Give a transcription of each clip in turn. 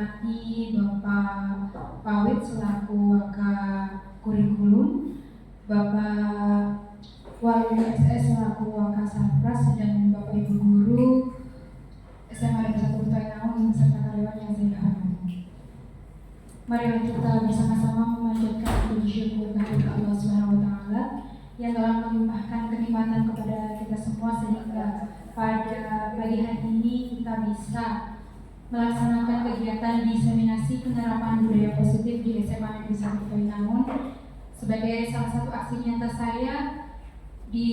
Ini Bapak Pawit selaku Waka Kurikulum, Bapak Wali SS selaku Waka Satpras, dan Bapak Ibu Guru SMA Negeri 1 Kutai beserta karyawan yang saya hormati. Mari kita bersama-sama memanjatkan puji syukur kehadirat Allah Subhanahu wa Ta'ala yang telah melimpahkan kenikmatan kepada kita semua sehingga pada pagi hari ini kita bisa melaksanakan kegiatan diseminasi penerapan budaya positif di SMA Negeri 1 Kutai sebagai salah satu aksi nyata saya di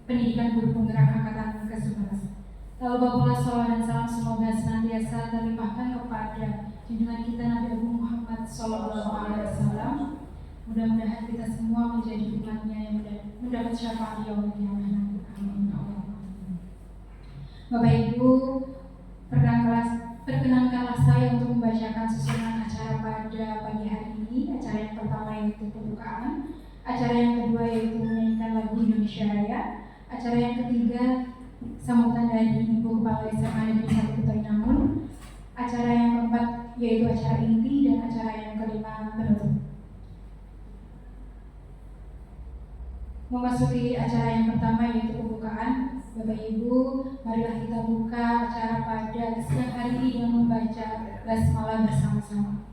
pendidikan guru penggerak angkatan ke-11. Lalu bapak salawat dan salam semoga senantiasa terlimpahkan kepada junjungan kita Nabi Agung Muhammad SAW. Mudah-mudahan kita semua menjadi umatnya yang mendapat syafaat yaumul qiyamah nanti. Amin. Bapak Ibu, perkenankanlah saya untuk membacakan susunan acara pada pagi hari ini. Acara yang pertama yaitu pembukaan, acara yang kedua yaitu menyanyikan lagu Indonesia Raya, acara yang ketiga sambutan dari Ibu Kepala SMA Negeri 1 Kutai Namun, acara yang keempat yaitu acara inti, dan acara yang kelima penutup. Memasuki acara yang pertama yaitu pembukaan, Bapak Ibu, marilah kita buka acara pada siang hari ini dengan membaca basmalah bersama-sama.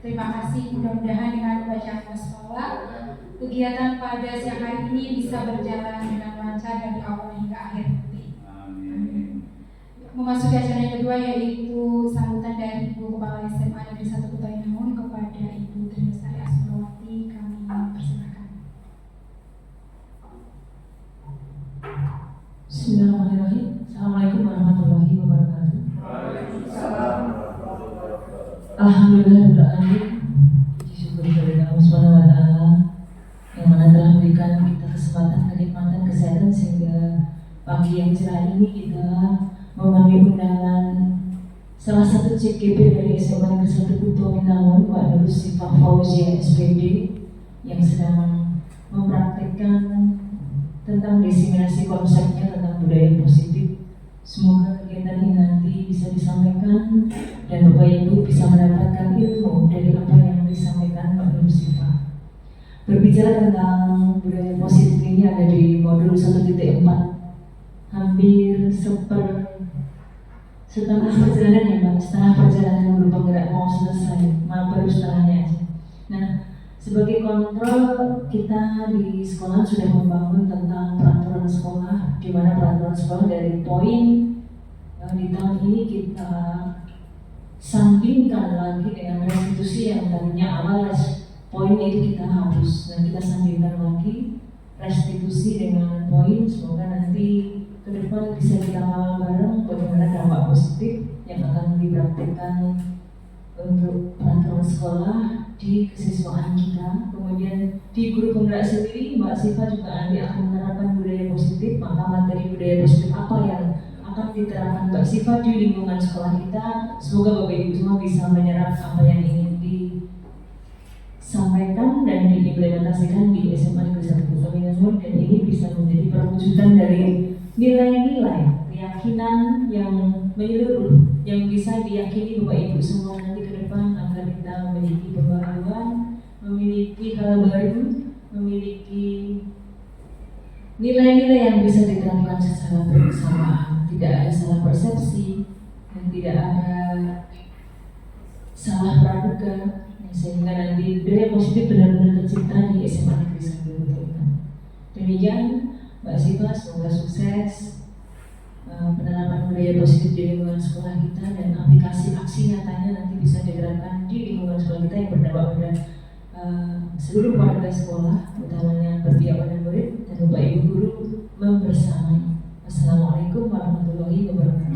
Terima kasih. Mudah-mudahan dengan bacaan basmalah kegiatan pada siang hari ini bisa berjalan dengan lancar dari awal hingga akhir nanti. Memasuki acara yang kedua yaitu sambutan dari Ibu Kepala SMA Negeri 1 Kutai Namun kepada Ibu Trinasari Asmawati, kami persilakan. Bismillahirrahmanirrahim. Assalamualaikum warahmatullahi wabarakatuh. Alhamdulillahirrahmanirrahim. Puji syukur kepada Allah Subhanahu wa Ta'ala yang mana telah memberikan kita kesempatan, kenikmatan, kesehatan sehingga pagi yang cerah ini kita memenuhi undangan salah satu CKP dari SMA Negeri 1 Kutai Namun, Pak Nur Sifah Fauzia SPD, yang sedang mempraktikkan tentang diseminasi konsepnya tentang budaya positif. Semoga kegiatan ini nanti bisa disampaikan dan Bapak Ibu bisa mendapatkan ilmu dari apa yang disampaikan Pak Nur Sifah. Berbicara tentang budaya positif ini ada di modul 1.4, hampir setengah perjalanan ya Pak, setengah perjalanan guru penggerak mau selesai, maaf baru setengahnya aja. Nah, sebagai kontrol kita di sekolah sudah membangun tentang peraturan sekolah, di mana peraturan sekolah dari poin di tahun ini kita sandingkan lagi dengan restitusi yang tadinya awal poin itu kita hapus, dan kita sandingkan lagi restitusi dengan poin. Semoga nanti ke depan bisa kita kawal bareng bagaimana dampak positif yang akan dipraktikkan untuk peraturan sekolah di kesiswaan kita. Kemudian di guru penggerak sendiri, Mbak Siva juga akan menerapkan budaya positif. Maka materi budaya positif apa yang akan diterapkan Mbak Siva di lingkungan sekolah kita? Semoga Bapak Ibu semua bisa menyerap apa yang ingin disampaikan dan diimplementasikan di SMA Negeri 1 Kutai Namun, dan ini bisa menjadi perwujudan dari nilai-nilai keyakinan yang menyeluruh yang bisa diyakini Bapak Ibu semua nanti ke depan, agar kita memiliki pembaharuan, memiliki hal baru, memiliki nilai-nilai yang bisa diterapkan secara bersamaan, tidak ada salah persepsi dan tidak ada salah praduga, sehingga nanti budaya positif benar-benar tercipta di SMA Negeri 1 Kutai Namun. Demikian Mbak Siva, semoga sukses penerapan budaya positif di lingkungan sekolah kita, dan aplikasi aksi nyatanya nanti bisa diterapkan di lingkungan sekolah kita yang berdampak pada seluruh warga sekolah, utamanya pihak pada murid dan Bapak Ibu guru membersamai. Assalamualaikum warahmatullahi wabarakatuh.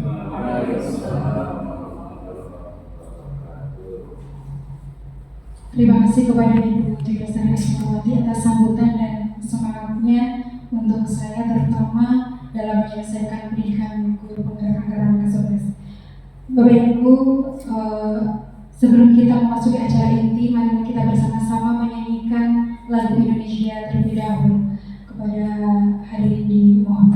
Terima kasih kepada Ibu Trinasari Asmawati atas sambutan dan semangatnya untuk saya, terutama dalam menyelesaikan pendidikan guru penggerak angkatan ke-11. Bapak Ibu, sebelum kita memasuki acara inti, mari kita bersama-sama menyanyikan lagu Indonesia terlebih dahulu. Kepada hadirin di mohon.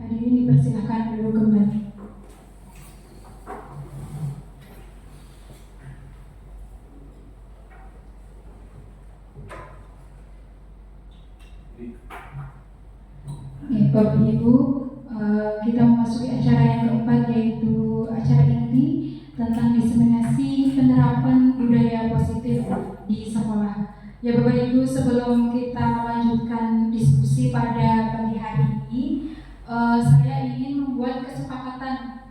Hadirin dipersilakan duduk kembali. Oke, Bapak Ibu, kita memasuki acara yang keempat, yaitu acara inti tentang diseminasi penerapan budaya positif di sekolah. Ya Bapak Ibu, sebelum kita melanjutkan diskusi pada pagi hari ini, saya ingin membuat kesepakatan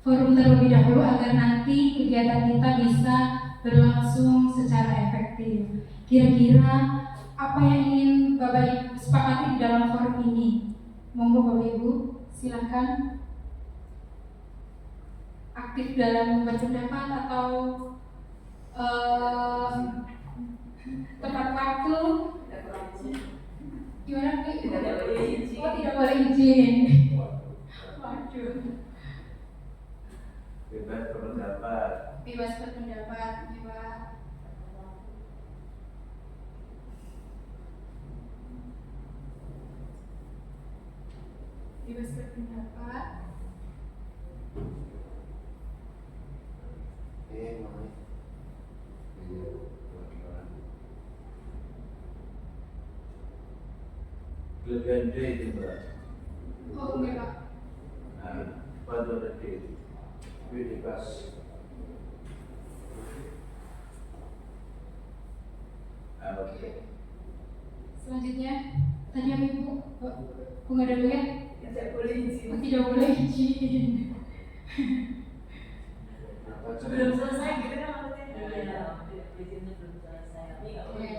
forum terlebih dahulu agar nanti kegiatan kita bisa berlangsung secara efektif. Kira-kira apa yang ingin Bapak Ibu sepakati di dalam forum ini? Monggo Bapak Ibu, silakan aktif dalam berpendapat atau tepat waktu. Gimana Bu? Tidak boleh izin. Oh, tidak boleh izin. Waduh. Bebas berpendapat. Bebas berpendapat, bebas. Bebas berpendapat. Kelebihan D itu Mbak. Oh enggak Pak. Nah, pada D bebas. Oke. Selanjutnya, tadi apa Ibu? Bunga dulu ya? Tidak boleh izin. Oh, tidak boleh izin. Belum selesai gitu kan maksudnya? Iya, izinnya belum selesai. Tapi nggak boleh.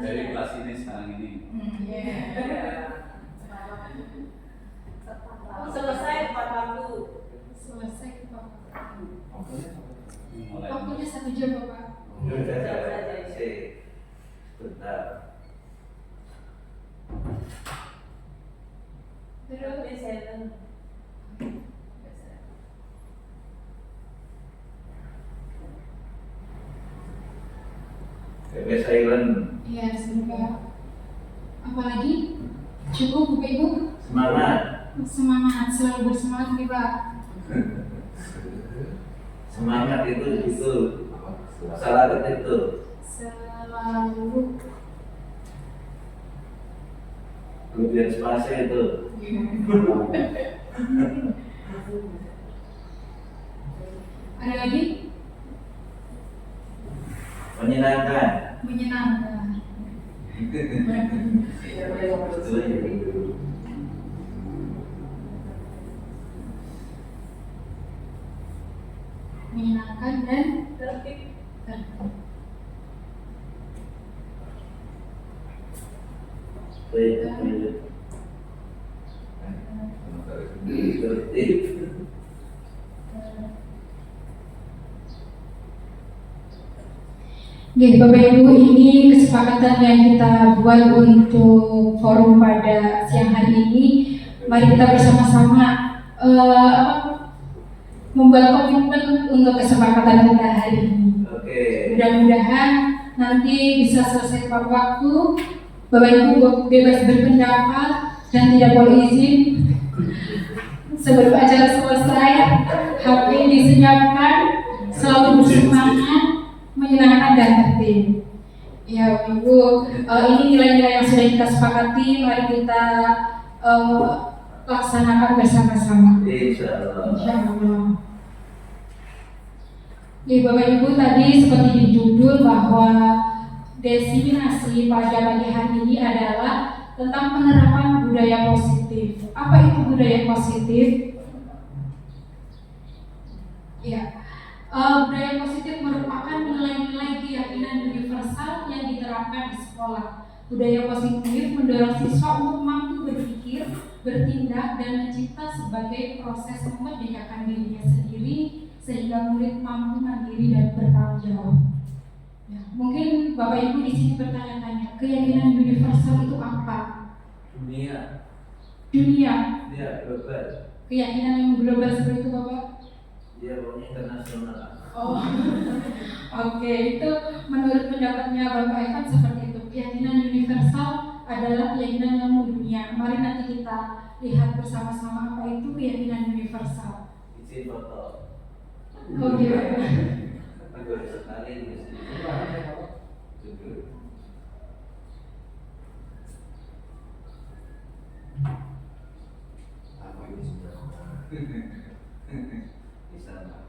Dari kelas ini sekarang ini. Selesai tepat waktu. Selesai Pak. Mulai. Waktunya 1 jam Bapak. Bentar. Terus Bebas silent. iya, semoga. Apalagi? Cukup Bapak Ibu? Semangat. Semangat, selalu bersemangat nih Pak. Semangat itu salah itu. Selalu. Kelebihan spasi itu. Ada lagi? Menyenangkan. Menyenangkan. Menyenangkan dan Tertib. tertib. Tertib. Oke, Bapak Ibu, ini kesepakatan yang kita buat untuk forum pada siang hari ini. Mari kita bersama-sama membuat komitmen untuk kesepakatan kita hari ini. Oke. Mudah-mudahan nanti bisa selesai tepat waktu. Bapak Ibu bebas berpendapat dan tidak boleh izin. Sebelum acara selesai, HP disenyapkan, selalu bersemangat, menyenangkan dan tertib. Ya, Ibu, ini nilai-nilai yang sudah kita sepakati, mari kita laksanakan bersama-sama. Insya Allah. Insyaallah. Ya, Bapak Ibu, tadi seperti di judul bahwa destinasi pada pagi hari ini adalah tentang penerapan budaya positif. Apa itu budaya positif? Ya, budaya positif merupakan nilai-nilai keyakinan universal yang diterapkan di sekolah. Budaya positif mendorong siswa untuk mampu berpikir, bertindak, dan mencipta sebagai proses memerdekakan dirinya sendiri sehingga murid mampu mandiri dan bertanggung jawab. Ya, mungkin Bapak Ibu di sini bertanya-tanya, keyakinan universal itu apa? Dunia. Dunia. Dia global. Keyakinan yang global seperti itu, Bapak? Dia pokoknya internasional. Oh, oke, itu menurut pendapatnya Bapak Evan seperti itu. Keyakinan universal adalah keyakinan yang mendunia. Mari nanti kita lihat bersama-sama apa itu keyakinan universal. Izin foto. Oke, Bapak. Bagus sekali di sini. Apa ini sudah? Bisa nggak?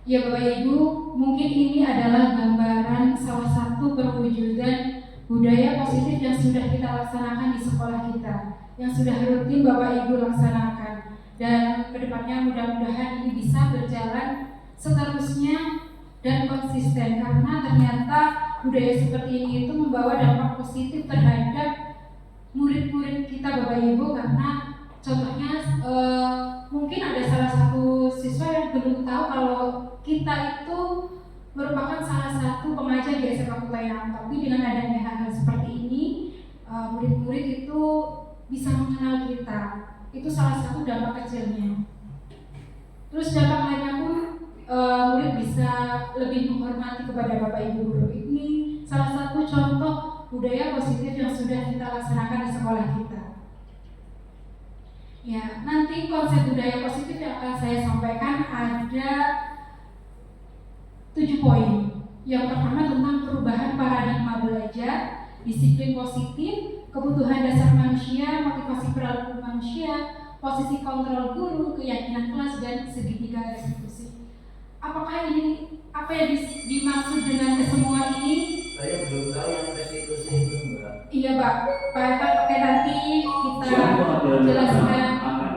Ya Bapak Ibu, mungkin ini adalah gambaran salah satu perwujudan budaya positif yang sudah kita laksanakan di sekolah kita, yang sudah rutin Bapak Ibu laksanakan, dan kedepannya mudah-mudahan ini bisa berjalan seterusnya dan konsisten, karena ternyata budaya seperti ini itu membawa dampak positif terhadap murid-murid kita Bapak Ibu, karena contohnya mungkin ada salah satu siswa yang belum tahu kalau kita itu merupakan salah satu pengajar di SMA Kutayam. Tapi dengan adanya hal-hal seperti ini, murid-murid itu bisa mengenal kita. Itu salah satu dampak kecilnya. Terus dampak lainnya pun murid bisa lebih menghormati kepada Bapak Ibu guru. Ini salah satu contoh budaya positif yang sudah kita laksanakan di sekolah kita. Ya, nanti konsep budaya positif yang akan saya sampaikan ada 7 poin. Yang pertama tentang perubahan paradigma belajar, disiplin positif, kebutuhan dasar manusia, motivasi perilaku manusia, posisi kontrol guru, keyakinan kelas, dan segitiga restitusi. Apakah ini apa yang dimaksud dengan kesemua ini? Saya belum tahu yang restitusi itu enggak. Iya Pak, Pak Evan, oke nanti kita jelaskan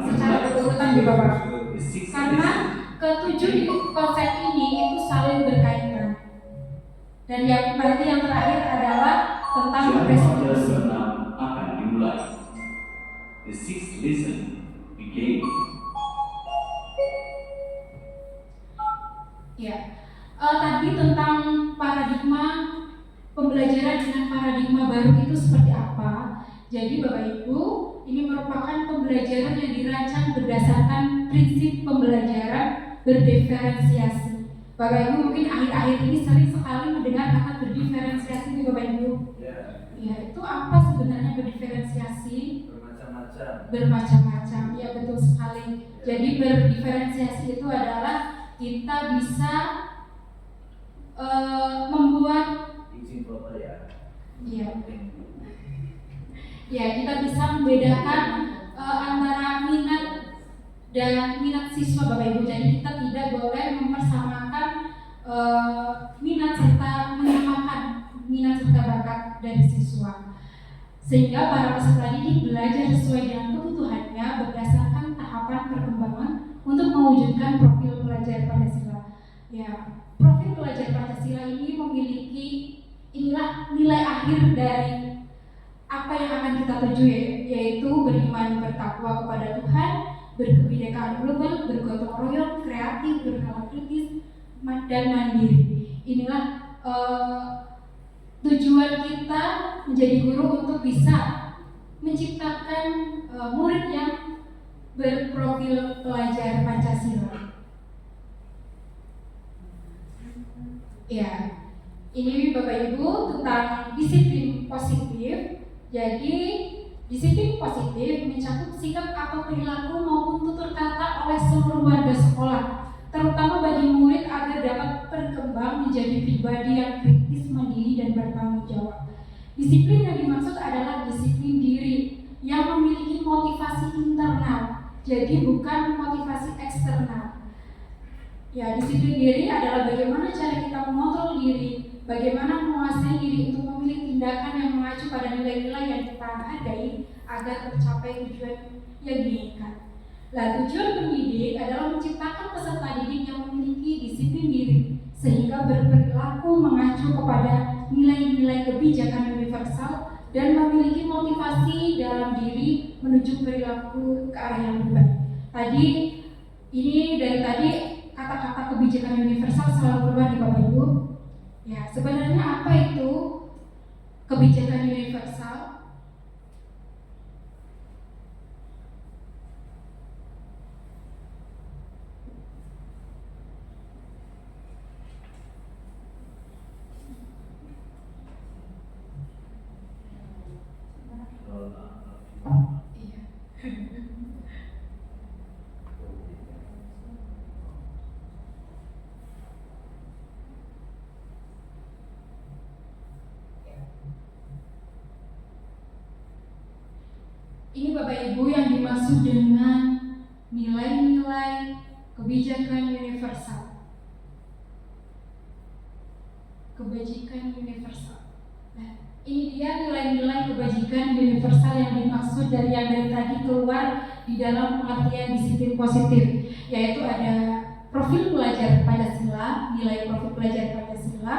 secara berurutan di Bapak. Karena ketujuh konsep ini itu saling berkaitan. Dan yang nanti yang terakhir adalah tentang restitusi. Akan dimulai. The sixth lesson begin. Ya, tadi tentang paradigma pembelajaran dengan paradigma baru itu seperti apa? Jadi Bapak Ibu, ini merupakan pembelajaran yang dirancang berdasarkan prinsip pembelajaran berdiferensiasi. Bapak Ibu mungkin akhir-akhir ini sering sekali mendengar kata berdiferensiasi di Bapak Ibu. Ya, itu apa sebenarnya berdiferensiasi? Bermacam-macam. Bermacam-macam, ya betul sekali. Jadi berdiferensiasi itu adalah kita bisa membuat, Izin foto ya. ya, kita bisa membedakan antara minat dan minat siswa Bapak Ibu. Jadi kita tidak boleh mempersamakan minat serta menyamakan minat serta bakat dari siswa. Sehingga para peserta didik belajar sesuai dengan kebutuhannya berdasarkan tahapan perkembangan untuk mewujudkan profil pelajar Pancasila. Ya, profil pelajar Pancasila ini memiliki inilah nilai akhir dari apa yang akan kita tuju, yaitu beriman bertakwa kepada Tuhan, berkebinekaan global, bergotong royong, kreatif, bernalar kritis, dan mandiri. Inilah tujuan kita menjadi guru untuk bisa menciptakan murid yang berprofil pelajar Pancasila. Ya, ini Bapak Ibu tentang disiplin positif. Jadi disiplin positif mencakup sikap atau perilaku maupun tutur kata oleh seluruh warga sekolah, terutama bagi murid agar dapat berkembang menjadi pribadi yang kritis, mandiri, dan bertanggung jawab. Disiplin yang dimaksud adalah disiplin diri yang memiliki motivasi internal, jadi bukan motivasi eksternal. Ya, disiplin diri adalah bagaimana cara kita mengontrol diri, bagaimana menguasai diri untuk memilih tindakan yang mengacu pada nilai-nilai yang kita hargai agar tercapai tujuan yang diinginkan. Nah, tujuan pendidik adalah menciptakan peserta didik yang memiliki disiplin diri sehingga berperilaku mengacu kepada nilai-nilai kebijakan universal dan memiliki motivasi dalam diri menuju perilaku ke arah yang lebih baik. Dari tadi kata-kata kebijakan universal selalu keluar di Bapak Ibu. Ya, sebenarnya apa itu kebijakan universal? Iya. Ini Bapak Ibu yang dimaksud dengan nilai-nilai kebijakan universal. Kebajikan universal. Nah, ini dia nilai-nilai kebajikan universal yang dimaksud dari tadi keluar di dalam pengertian disiplin positif, yaitu ada profil pelajar Pancasila, nilai profil pelajar Pancasila,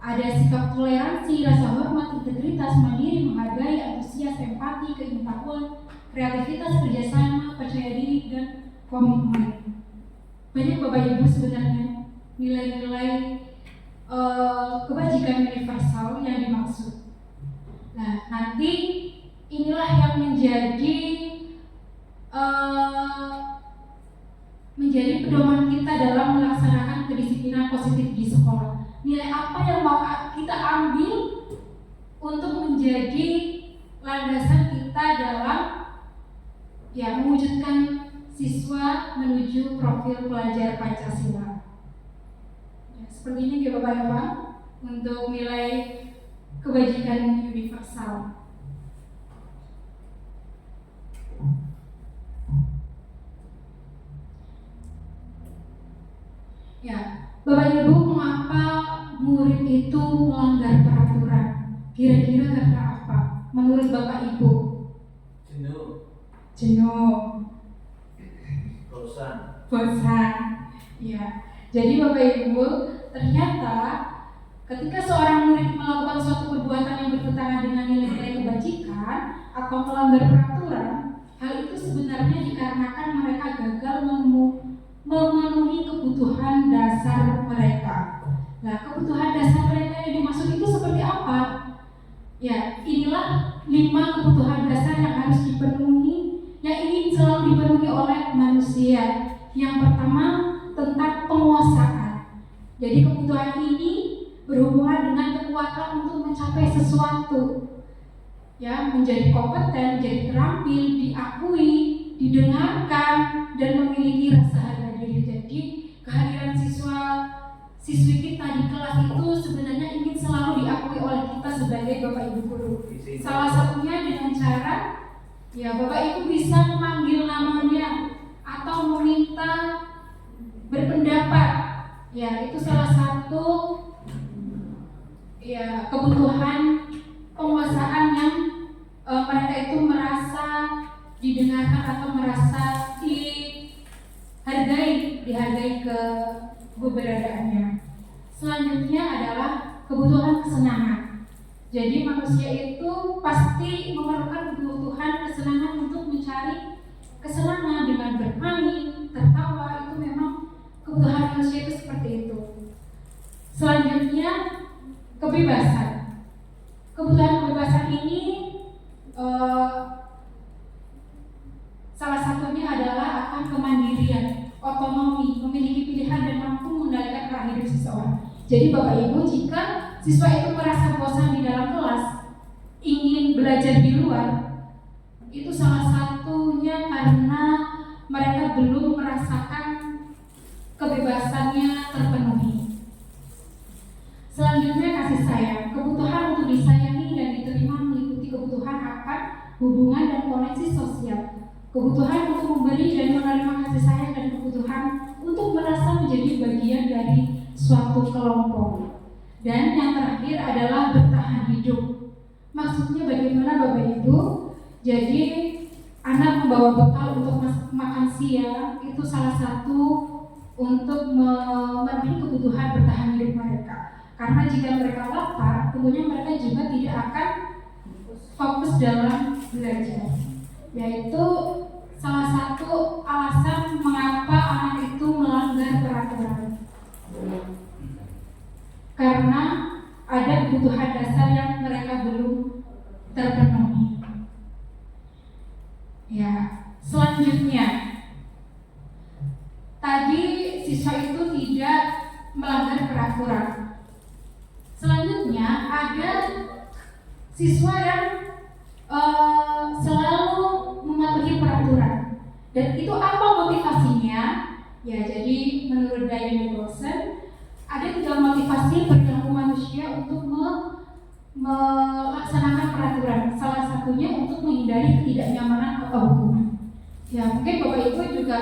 ada sikap toleransi, rasa hormat, integritas, mandiri, menghargai, antusias, empati, keingin-tahuan, kreativitas, kerjasama, percaya diri, dan komitmen. Banyak Bapak Ibu sebenarnya nilai-nilai kebajikan universal yang dimaksud. Nah, nanti inilah yang menjadi pedoman kita dalam melaksanakan kedisiplinan positif di sekolah. Nilai apa yang mau kita ambil untuk menjadi landasan kita dalam mewujudkan siswa menuju profil pelajar Pancasila. Seperti ini ya Bapak-Bapak untuk nilai kebajikan universal. Ya, Bapak Ibu, mengapa murid itu melanggar peraturan? Kira-kira karena apa? Menurut Bapak Ibu? Jenuh. Bosan. Ya. Jadi Bapak Ibu, ternyata ketika seorang murid melakukan suatu perbuatan yang bertentangan dengan nilai-nilai kebajikan atau melanggar peraturan, hal itu sebenarnya dikarenakan mereka gagal memenuhi kebutuhan dasar mereka. Nah, kebutuhan dasar mereka yang dimaksud itu seperti apa? Ya, inilah 5 kebutuhan dasar yang harus dipenuhi, yang ingin selalu dipenuhi oleh manusia. Yang pertama, tentang penguasaan. Jadi kebutuhan ini berhubungan dengan kekuatan untuk mencapai sesuatu, ya, menjadi kompeten, menjadi terampil, diakui, didengarkan, dan memiliki rasa harga diri. Jadi kehadiran siswi kita di kelas itu sebenarnya ingin selalu diakui oleh kita sebagai Bapak Ibu guru. Salah satunya dengan cara, ya, Bapak Ibu bisa memanggil namanya atau meminta berpendapat. Ya, itu salah satu kebutuhan penguasaan yang mereka itu merasa didengarkan atau merasa dihargai ke keberadaannya. Selanjutnya adalah kebutuhan kesenangan. Jadi manusia itu pasti memerlukan kebutuhan kesenangan untuk mencari kesenangan dengan bermain, tertawa. Itu memang kebutuhan manusia itu seperti itu. Selanjutnya kebebasan. Kebutuhan kebebasan ini salah satunya adalah akan kemandirian, otonomi, memiliki pilihan dan mampu mengendalikan arah hidup seseorang. siswa. Jadi Bapak Ibu, jika siswa itu merasa bosan di dalam kelas, ingin belajar di luar, itu salah satunya karena mereka belum merasakan kebebasannya terpenuhi. Selanjutnya kasih sayang. Kebutuhan untuk disayangi dan diterima meliputi kebutuhan akan hubungan dan koneksi sosial. Kebutuhan untuk memberi dan menerima kasih sayang dan kebutuhan untuk merasa menjadi bagian dari suatu kelompok. Dan yang terakhir adalah bertahan hidup. Maksudnya bagaimana Bapak Ibu? Jadi anak membawa bekal untuk makan siang itu salah satu untuk memenuhi kebutuhan bertahan hidup mereka. Karena jika mereka lapar, tentunya mereka juga tidak akan fokus dalam belajar. Yaitu salah satu alasan mengapa anak itu melanggar peraturan. Karena ada kebutuhan dasar yang mereka belum terpenuhi. Ya, selanjutnya tadi siswa itu tidak melanggar peraturan. Selanjutnya ada siswa yang selalu mematuhi peraturan. Dan itu apa motivasinya? Ya, jadi menurut Diane Wilson ada 3 motivasi perilaku manusia untuk melaksanakan peraturan. Salah satunya untuk menghindari ketidaknyamanan atau hukuman. Ya, mungkin Bapak Ibu juga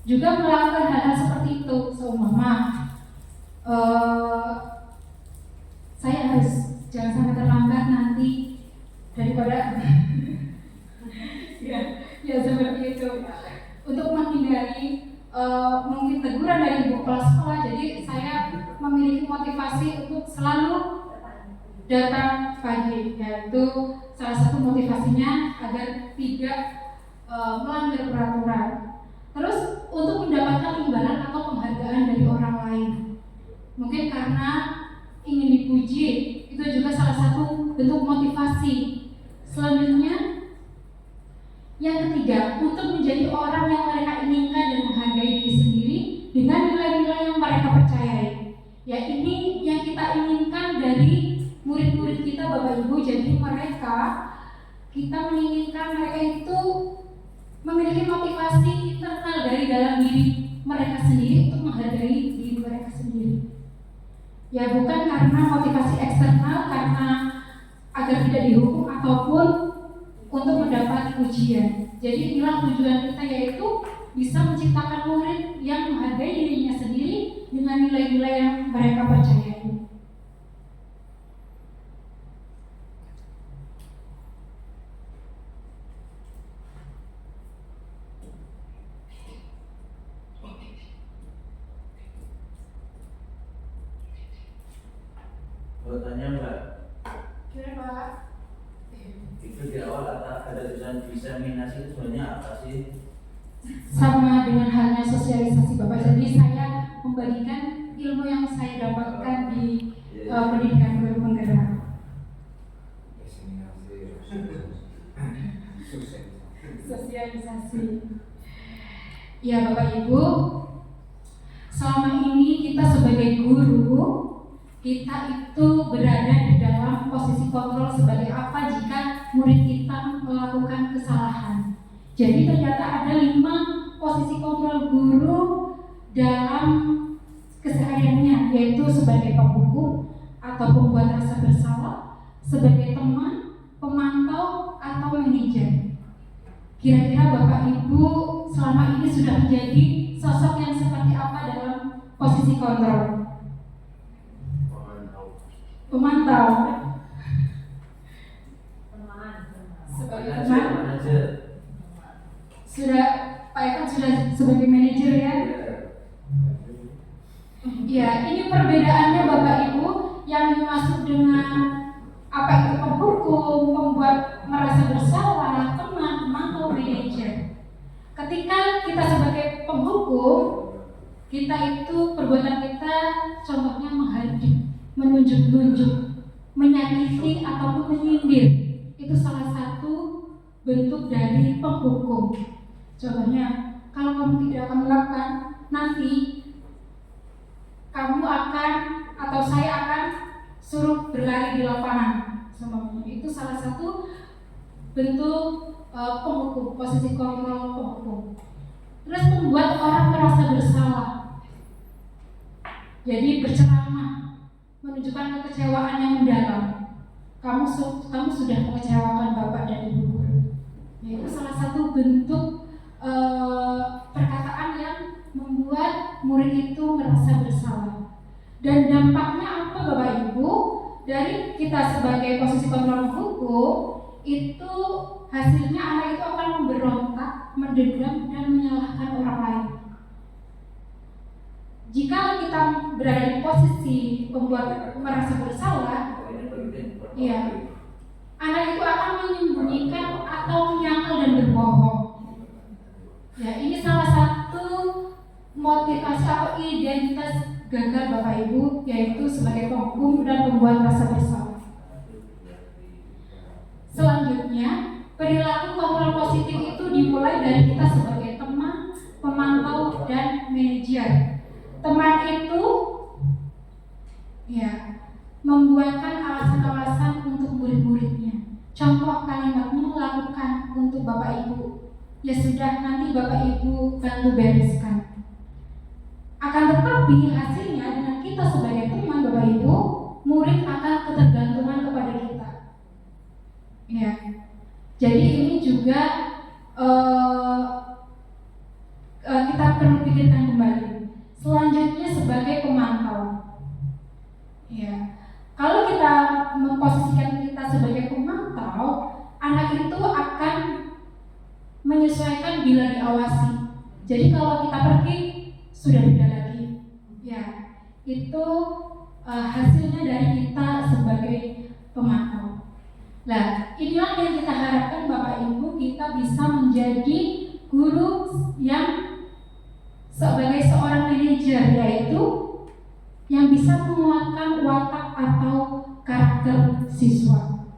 juga melakukan hal-hal seperti itu. Seumpama saya harus jangan sampai terlambat nanti daripada ya seperti itu. Untuk menghindari mungkin teguran dari ibu kepala sekolah, jadi saya memiliki motivasi untuk selalu datang pagi, yaitu salah satu motivasinya agar tidak melanggar peraturan. Terus untuk mendapatkan imbalan atau penghargaan dari orang lain, mungkin karena ingin dipuji, itu juga salah satu bentuk motivasi. Selanjutnya yang ketiga, untuk menjadi orang yang mereka inginkan dan menghargai diri sendiri dengan nilai-nilai yang mereka percayai. Ya, ini yang kita inginkan dari murid-murid kita Bapak Ibu. Jadi kita menginginkan mereka itu memiliki motivasi internal dari dalam diri mereka sendiri untuk menghargai diri mereka sendiri. Ya, bukan karena motivasi eksternal karena agar tidak dihukum ataupun untuk mendapat ujian. Jadi inilah tujuan kita, yaitu bisa menciptakan murid yang menghargai dirinya sendiri dengan nilai-nilai yang mereka percayai. Mau tanya Mbak, Kira Pak? itu di awal ada tulisan diseminasi itu sebenarnya apa sih? Sama dengan halnya sosialisasi Bapak. Jadi saya membagikan ilmu yang saya dapatkan di pendidikan guru penggerak. Sosialisasi. Ya Bapak Ibu, selama ini kita sebagai guru, kita itu berada di dalam posisi kontrol sebagai apa jika murid kita melakukan kesalahan. Jadi ternyata ada 5 posisi kontrol guru dalam kesehariannya, yaitu sebagai penghukum atau pembuat rasa bersalah, sebagai teman, pemantau, atau manajer. Kira-kira Bapak Ibu selama ini sudah menjadi sosok yang seperti apa dalam posisi kontrol? Pemantau. Sebagai teman. Sudah, Pak Eka sudah sebagai manajer ya? Ya, ini perbedaannya Bapak Ibu. Yang dimaksud dengan apa itu penghukum, pembuat merasa bersalah, teman, pemantau, manajer. Ketika kita sebagai penghukum, kita itu perbuatan kita contohnya menghadik, menunjuk-nunjuk, menyakiti ataupun menyindir. Itu salah satu bentuk dari penghukum. Contohnya, kalau kamu tidak akan melakukan nanti kamu akan atau saya akan suruh berlari di lapangan semuanya. Itu salah satu bentuk penghukum, posisi kontrol penghukum. Terus membuat orang merasa bersalah. Jadi berceramah, menunjukkan kekecewaan yang mendalam. Kamu sudah mengecewakan Bapak dan Ibu guru. Ya, itu salah satu bentuk perkataan yang membuat murid itu merasa bersalah. Dan dampaknya apa Bapak Ibu? Dari kita sebagai posisi kontrol hukum, itu hasilnya anak itu akan memberontak, mendendam, dan menyalahkan orang lain. Jika kita berada di posisi pembuat merasa bersalah, iya, anak itu akan menyembunyikan atau menyangkal dan berbohong. Ya, ini salah satu motivasi atau identitas gagal Bapak Ibu, yaitu sebagai penghukum dan pembuat rasa bersalah. Selanjutnya, perilaku kontrol positif itu dimulai dari kita sebagai teman, pemantau, dan manajer. Teman itu ya membuatkan alasan-alasan untuk murid-muridnya. Contoh kalimatnya lakukan untuk Bapak Ibu. Ya sudah, nanti Bapak Ibu bantu bereskan. Akan tetapi hasilnya dengan kita sebagai teman Bapak Ibu, murid akan ketergantungan kepada kita. Ya, jadi ini juga kita perlu pikirkan kembali. Selanjutnya sebagai pemantau. Ya, kalau kita memposisikan kita sebagai pemantau, anak itu akan menyesuaikan bila diawasi. Jadi kalau kita pergi sudah beda lagi. Ya, itu hasilnya dari kita sebagai pemantau. Nah, inilah yang kita harapkan Bapak Ibu, kita bisa menjadi guru yang sebagai seorang manajer, yaitu yang bisa menguatkan watak atau karakter siswa.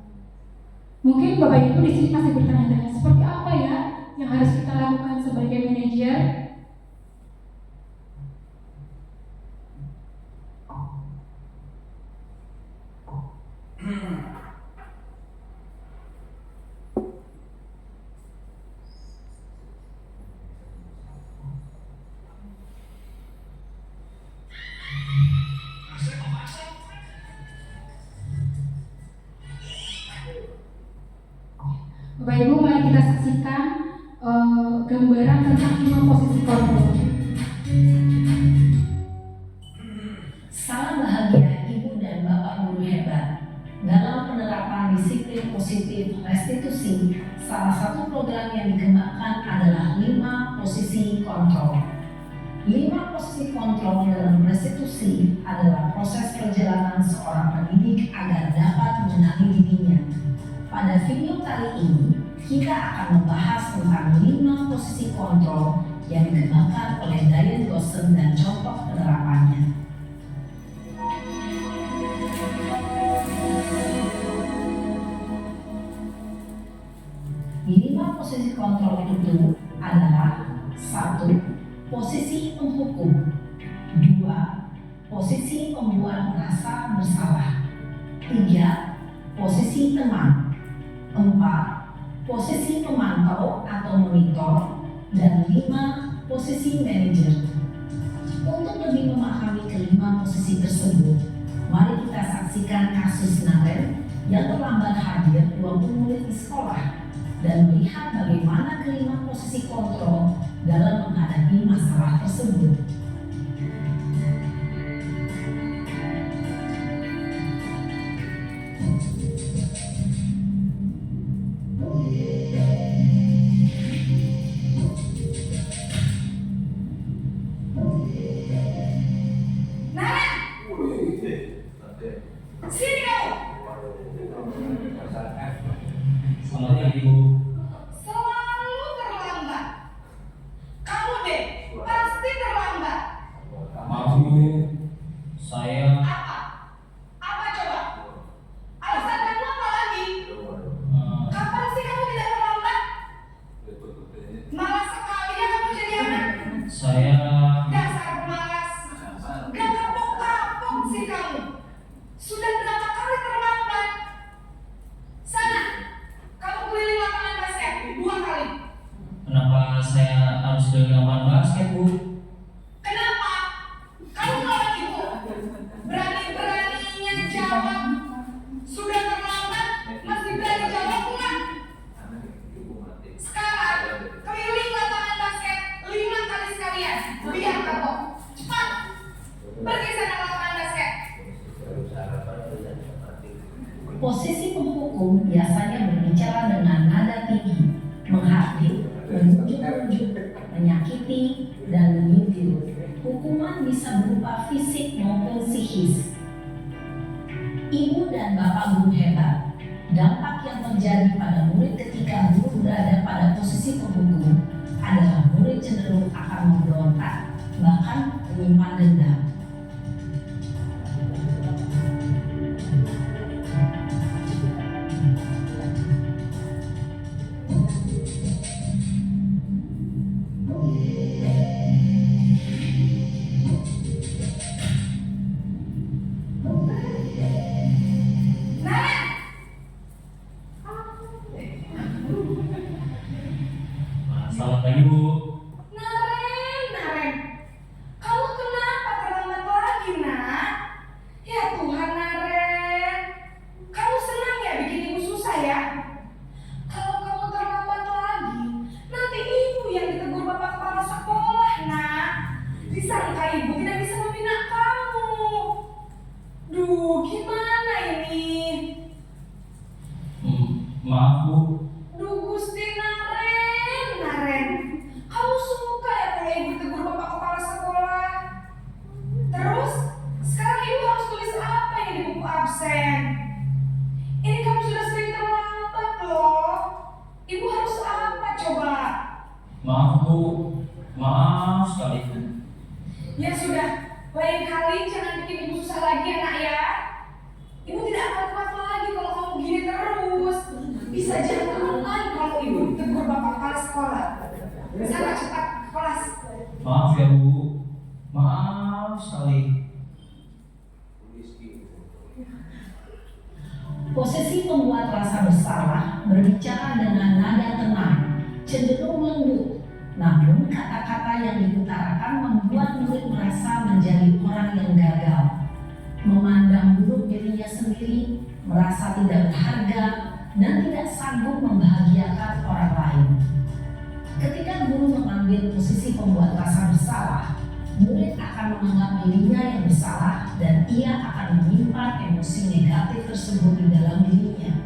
Mungkin Bapak Ibu di sini masih bertanya-tanya, seperti apa ya yang harus kita lakukan sebagai manajer? Bapak Ibu, mari kita saksikan gambaran tentang 5 posisi kontrol. Salam bahagia Ibu dan Bapak guru hebat. Dalam penerapan disiplin positif restitusi, salah satu program yang dikembangkan adalah 5 posisi kontrol. 5 posisi kontrol dalam restitusi adalah proses perjalanan seorang pendidik agar dapat mengenali dirinya. Pada video kali ini, kita akan membahas tentang 5 posisi kontrol yang dikembangkan oleh Diane Goshen dan contoh penerapannya. Lima posisi kontrol itu adalah 1. Posisi penghukum. 2. Posisi pembuat merasa bersalah. 3. Posisi teman. 4. Posisi pemantau atau monitor. Dan 5. Posisi manajer. Untuk lebih memahami kelima posisi tersebut, mari kita saksikan kasus Naren yang terlambat hadir 20 menit di sekolah dan melihat bagaimana kelima posisi kontrol dalam menghadapi masalah tersebut. Sini kamu. Selamat Ibu. Selalu terlambat. Kamu deh, pasti terlambat. Maaf Bu, saya Apa? Apa coba? Alasan kamu apa lagi? Kapan sih kamu tidak terlambat? Malas sekali ya kamu jadi anak. saya Pergi sana ke lapangan basket. Posisi penghukum biasanya berbicara dengan nada tinggi, menghardik, menunjuk-nunjuk, menyakiti, dan menyindir. Hukuman bisa berupa fisik maupun psikis. Ibu dan bapak guru hebat, dampak yang terjadi pada murid ketika guru berada pada posisi penghukum adalah murid cenderung akan memberontak, bahkan menyimpan dendam. Selamat pagi Bu. Naren, kamu kenapa terlambat lagi, nak? Ya Tuhan, Naren, kamu senang ya bikin ibu susah ya? Kalau kamu terlambat lagi, nanti ibu yang ditegur bapak kepala sekolah, nak. Disangka ibu tidak bisa membina kamu. Duh, gimana ini? Maaf Bu. Duh, Gusti Naren, kamu suka ya kalau ibu tegur bapak kepala sekolah? Terus, sekarang ibu harus tulis apa ini di buku absen? Ini kamu sudah sering terlambat loh. Ibu harus apa coba? Maaf Bu. Maaf sekali. Ya sudah, lain kali jangan bikin ibu susah lagi ya nak ya. Ibu tidak akan kuat lagi kalau kamu gini terus. Bisa jangan lagi kalau ibu ditegur bapak kepala sekolah. Sana cepat ke kelas. Maaf ya Bu. Maaf sekali. Posisi pembuat rasa bersalah berbicara dengan nada tenang, cenderung lembut. Namun kata-kata yang diutarakan membuat murid merasa menjadi orang yang gagal, memandang buruk dirinya sendiri, merasa tidak berharga, dan tidak sanggup membahagiakan orang lain. Ketika guru mengambil posisi pembuat rasa bersalah, murid akan menganggap dirinya yang bersalah dan ia akan menyimpan emosi negatif tersebut di dalam dirinya.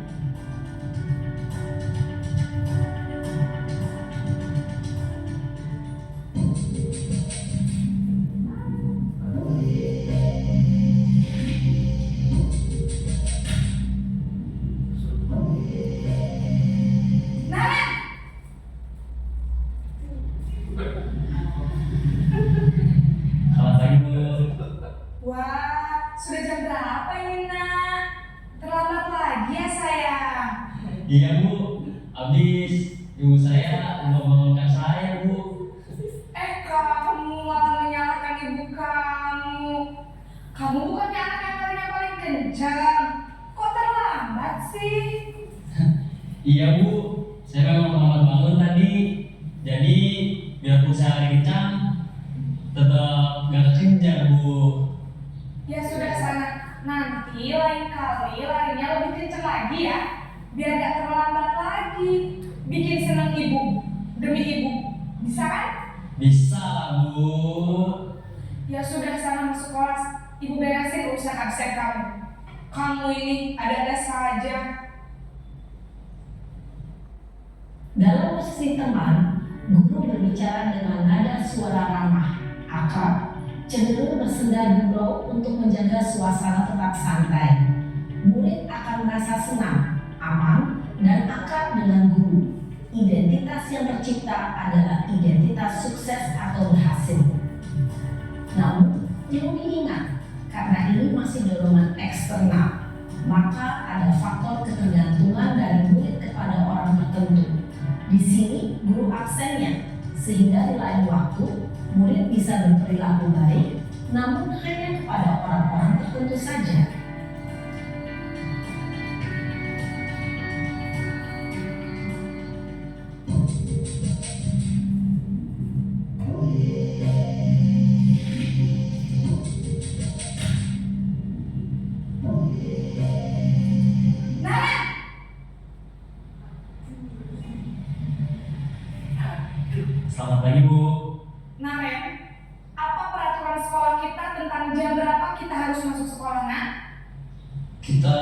Naren, Selamat pagi Bu. wah, sudah jam berapa ini nak? Terlambat lagi ya sayang. Iya Bu. Habis ibu saya mau bangunkan saya Bu. Kamu malah menyalahkan ibu kamu. Kamu bukannya anak yang larinya paling kencang. Kok terlambat sih? Iya Bu. Saya memang terlambat bangun tadi. Jadi biarpun saya lari kencang, tetap gak kejar Bu. Ya sudah sana. Nanti lain kali larinya lebih kencang lagi ya. Biar gak terlambat lagi. Bikin senang ibu. Demi ibu. Bisa kan? Bisa lah Bu. Ya sudah sana masuk kelas. Ibu beresin urusan absen kamu. Kamu ini ada-ada saja. Dalam posisi teman, guru berbicara dengan nada suara ramah, akrab, cenderung bersenda gurau untuk menjaga suasana tetap santai. Murid akan merasa senang, aman, dan akrab dengan guru. Identitas yang tercipta adalah identitas sukses atau berhasil. Namun, perlu diingat, karena ini masih dorongan eksternal, maka ada faktor ketergantungan dari murid kepada orang tertentu. Di sini guru absennya, sehingga di lain waktu murid bisa berperilaku baik, namun hanya kepada orang-orang tertentu saja. Naren, Selamat pagi Bu. Naren, apa peraturan sekolah kita tentang jam berapa kita harus masuk sekolah, nak? Kita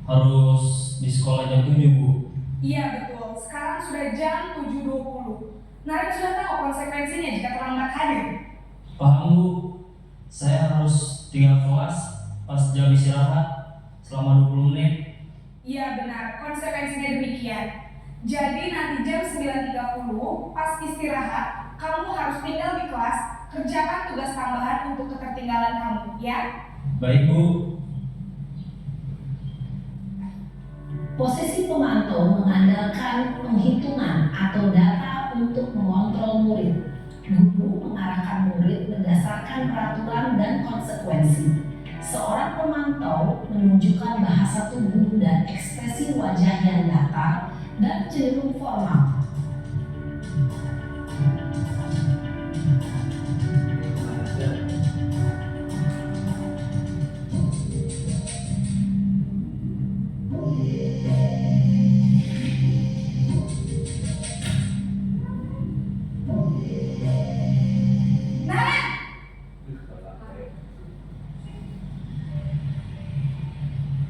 harus di sekolah jam 7, Bu. Iya betul, sekarang sudah jam 7.20. Naren sudah tahu konsekuensinya jika terlambat hadir. Paham, Bu. Saya harus tinggal kelas pas jam istirahat selama 20 menit. Iya benar, konsekuensinya demikian. Jadi nanti jam 9.30 pas istirahat, kamu harus tinggal di kelas, kerjakan tugas tambahan untuk ketertinggalan kamu, ya? Baik, Bu. Posisi pemantau mengandalkan penghitungan atau data untuk mengontrol murid. Guru mengarahkan murid berdasarkan peraturan dan konsekuensi. Seorang pemantau menunjukkan bahasa tubuh dan ekspresi wajah yang datar dan cenderung formal.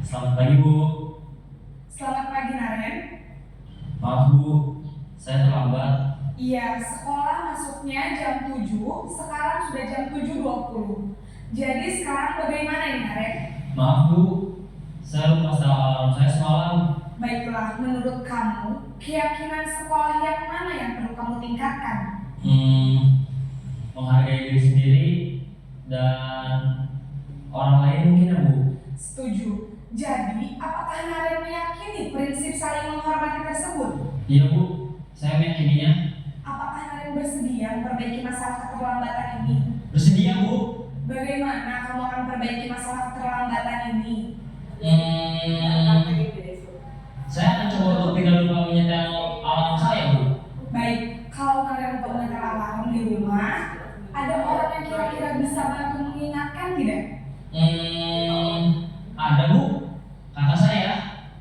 Selamat pagi, Bu. Selamat pagi, Naren. Maaf, Bu. Saya terlambat. Iya, sekolah masuknya jam 7, sekarang sudah jam 7.20. Jadi sekarang bagaimana ini, Naren? Maaf, Bu. Saya lupa setel alarm saya semalam. Baiklah, menurut kamu, keyakinan sekolah yang mana yang perlu kamu tingkatkan? Menghargai diri sendiri dan orang lain mungkin, ya, Bu. Setuju. Jadi, apakah Naren meyakini prinsip saling menghormati tersebut? Iya, Bu. Saya meyakininya. Apakah Naren bersedia memperbaiki masalah keterlambatan ini? Bersedia, Bu. Bagaimana kamu akan perbaiki masalah keterlambatan ini? Saya akan coba untuk tidak lupa menyetel alarm saya, Bu. Baik, kalau Naren untuk menyetel alarm di rumah, ada orang yang kira-kira bisa bantu mengingatkan tidak? Ada, Bu. Kakak saya,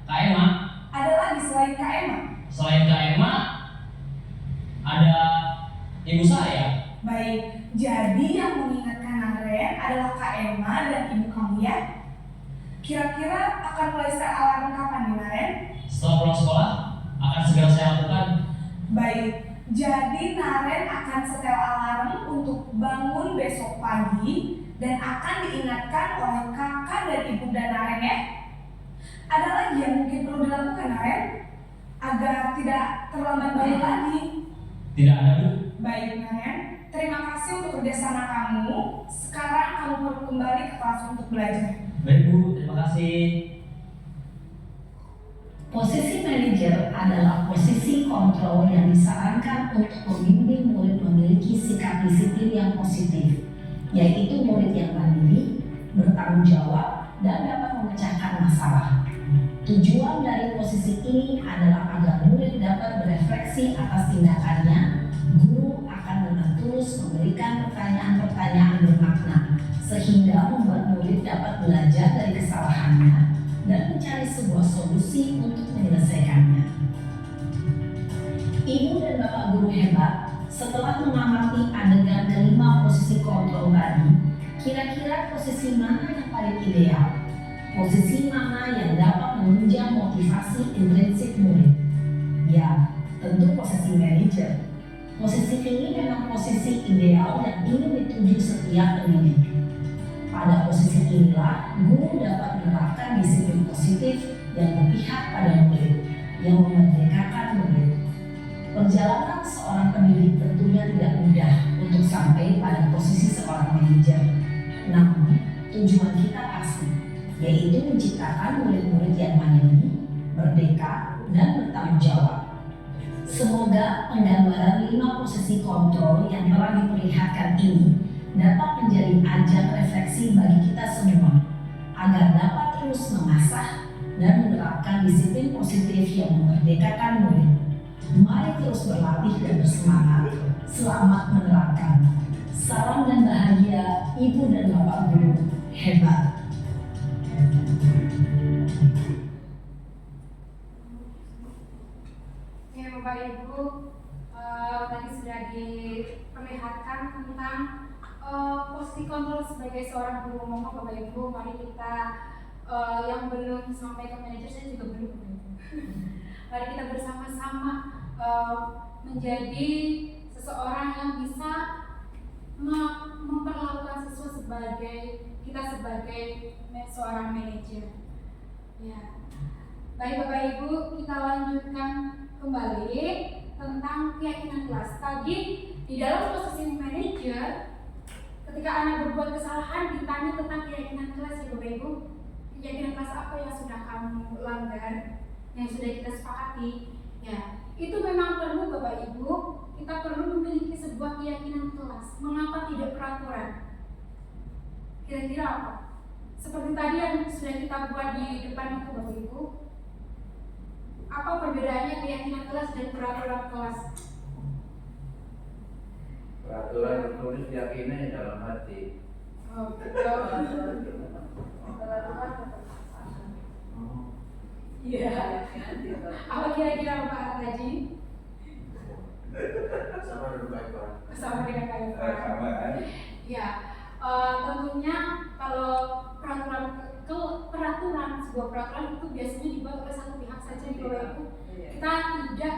Kak Emma. Ada lagi selain Kak Emma? Selain Kak Emma, ada ibu saya. Baik, jadi yang mengingatkan Naren adalah Kak Emma dan ibu kamu, ya? Kira-kira akan mulai set alarm kapan nih, Naren? Setelah pulang sekolah, akan segera saya lakukan. Baik, jadi Naren akan setel alarm untuk bangun besok pagi dan akan diingatkan oleh kakak dan ibu dan Naren, ya? Ada lagi yang mungkin perlu dilakukan, Naren? Agar tidak terlambat bangun lagi. Tidak ada, Bu. Baik, Naren. Terima kasih untuk kerjasama kamu. Sekarang kamu perlu kembali ke kelas untuk belajar. Baik, Bu. Terima kasih. Posisi manajer adalah posisi kontrol yang disarankan untuk membimbing murid memiliki sikap disiplin yang positif, yaitu murid yang mandiri, bertanggung jawab, dan dapat memecahkan masalah. Tujuan dari posisi ini adalah agar murid dapat berefleksi atas tindakannya. Guru akan dengan tulus memberikan pertanyaan-pertanyaan bermakna, sehingga membuat murid dapat belajar dari kesalahannya dan mencari sebuah solusi untuk menyelesaikannya. Ibu dan bapak guru hebat, setelah mengamati adegan kelima posisi kontrol tadi, kira-kira posisi mana yang paling ideal? Posisi mana yang dapat menunjang motivasi intrinsik murid? Ya, tentu posisi manajer. Posisi ini memang posisi ideal yang ingin dituju setiap pendidik. Pada posisi inilah, guru dapat menerapkan disiplin positif yang berpihak pada murid, yang memerdekakan murid. Perjalanan seorang pendidik tentunya tidak mudah untuk sampai pada posisi seorang manajer. Namun, tujuan kita pasti, yaitu menciptakan murid-murid yang mandiri, merdeka, dan bertanggung jawab. Semoga penggambaran 5 posisi kontrol yang telah diperlihatkan ini dapat menjadi ajang refleksi bagi kita semua, agar dapat terus mengasah dan menerapkan disiplin positif yang memerdekakan murid. Mari terus berlatih dan bersemangat. Selamat menerapkan. Salam dan bahagia Ibu dan Bapak Guru hebat. Ya, Bapak Ibu, tadi sudah diperlihatkan tentang posisi posisi kontrol sebagai seorang guru ngomong Bapak Ibu, mari kita yang belum sampai ke manajer, saya juga belum Bapak Ibu. Mari kita bersama-sama menjadi seseorang yang bisa memperlakukan siswa sebagai seorang manajer. Ya. Baik Bapak Ibu, kita lanjutkan kembali tentang keyakinan kelas. Tadi di dalam posisi manajer, ketika anak berbuat kesalahan ditanya tentang keyakinan kelas ya Bapak Ibu. Keyakinan kelas apa yang sudah kamu langgar, yang sudah kita sepakati? Ya, itu memang perlu Bapak Ibu. Kita perlu memiliki sebuah keyakinan kelas. Mengapa tidak peraturan? Kira-kira apa? Seperti tadi yang sudah kita buat di depan itu Bapak Ibu. Apa perbedaannya keyakinan kelas dan peraturan kelas? Peraturan tertulis keyakinan dalam hati. Oh, betul. Iya. Apa kira-kira Pak Haji? Sama dengan baik Pak. Sama dengan Pak. Sama kan? Ya, tentunya kalau sebuah peraturan itu biasanya dibuat oleh satu pihak saja di Bapak Ibu. Kita tidak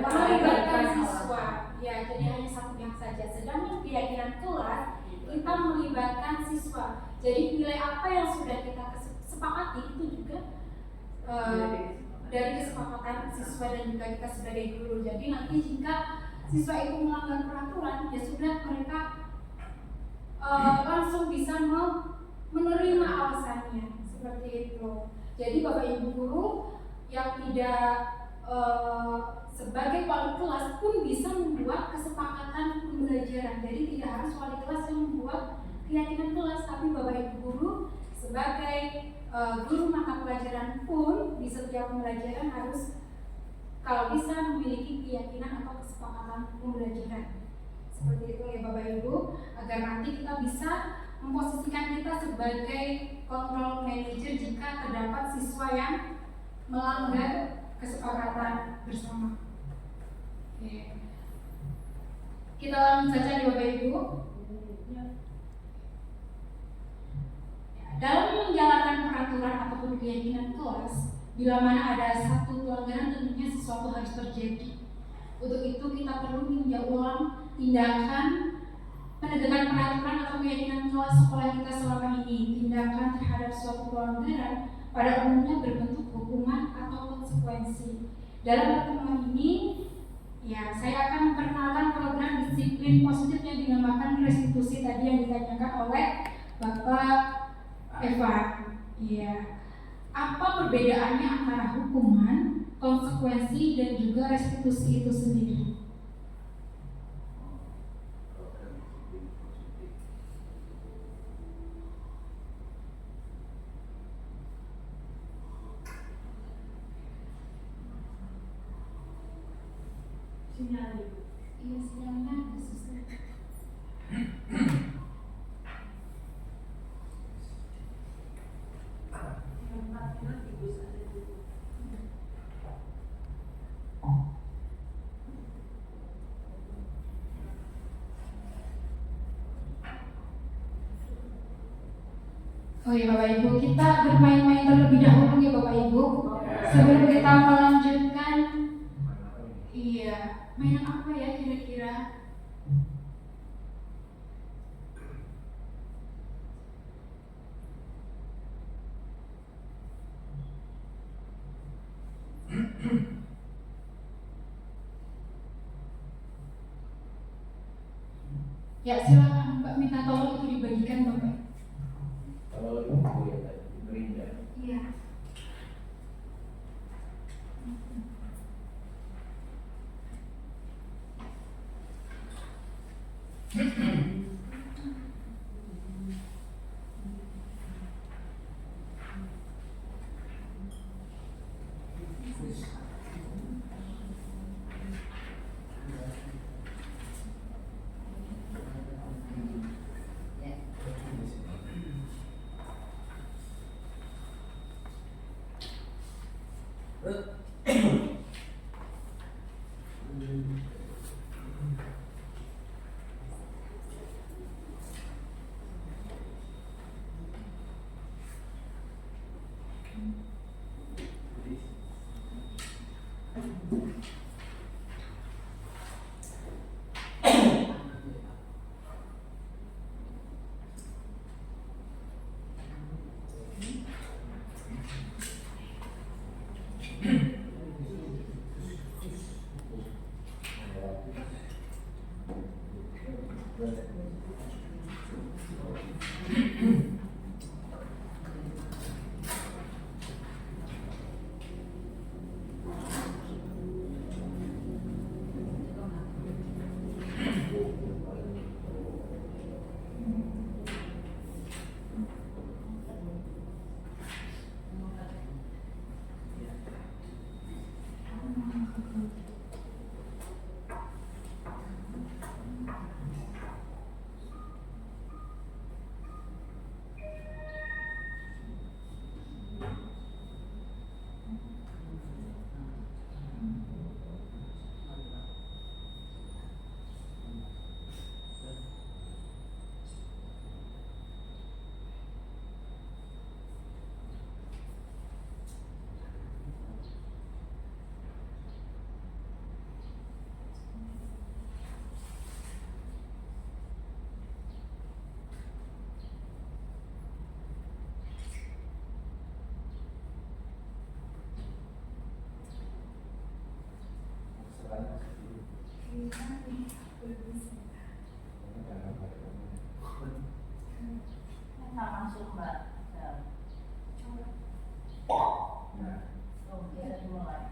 melibatkan siswa. Ya, jadi hanya satu pihak saja. Sedangkan keyakinan kelas kita melibatkan siswa. Jadi nilai apa yang sudah kita sepakati itu juga dari kesepakatan siswa dan juga kita sebagai guru. Jadi nanti jika siswa itu melanggar peraturan, ya sudah mereka langsung bisa menerima alasannya seperti itu. Jadi Bapak Ibu guru yang tidak sebagai wali kelas pun bisa membuat kesepakatan pembelajaran. Jadi tidak harus wali kelas yang membuat keyakinan kelas, tapi Bapak Ibu guru sebagai guru mata pelajaran pun di setiap pembelajaran harus kalau bisa memiliki keyakinan atau kesepakatan pembelajaran. Seperti itu ya Bapak Ibu, agar nanti kita bisa memposisikan kita sebagai control manager jika terdapat siswa yang melanggar kesepakatan bersama. Oke. Kita lanjut saja di Bapak Ibu. Dalam menjalankan peraturan ataupun keyakinan kelas, bila mana ada satu pelanggaran tentunya sesuatu harus terjadi. Untuk itu kita perlu meninjau ulang tindakan penegakan peraturan atau keyakinan kelas sekolah kita selama ini. Tindakan terhadap suatu pelanggaran pada umumnya berbentuk hukuman atau konsekuensi. Dalam pertemuan ini, ya saya akan memperkenalkan program disiplin positif yang dinamakan restitusi tadi yang ditanyakan oleh Bapak Eva. Iya. Apa perbedaannya antara hukuman, konsekuensi, dan juga restitusi itu sendiri? Iya, sinyalnya susah. Oh ya Bapak Ibu, kita bermain-main terlebih dahulu ya Bapak Ibu. Sebelum kita melanjutkan, iya, mainan apa ya kira-kira? Ya silakan Mbak minta tolong itu dibagikan Bapak. Kalau itu ya tadi berindah. Iya. Masuk mbak. Oke, mulai.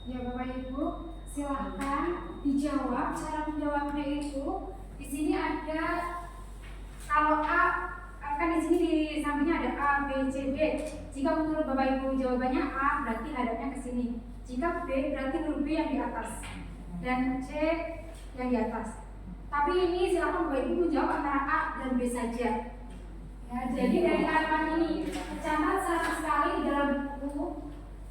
Ya Bapak Ibu, silahkan dijawab. Cara menjawabnya itu di sini ada, kalau A kan di sini di sampingnya ada A, B, C, D. Jika menurut Bapak Ibu jawabannya A, berarti hadapnya ke sini. Jika B, berarti huruf B yang di atas dan C yang di atas. Tapi ini silahkan Bapak Ibu menjawab antara A dan B saja. Ya, jadi dari halaman ini tercatat sama sekali di dalam buku.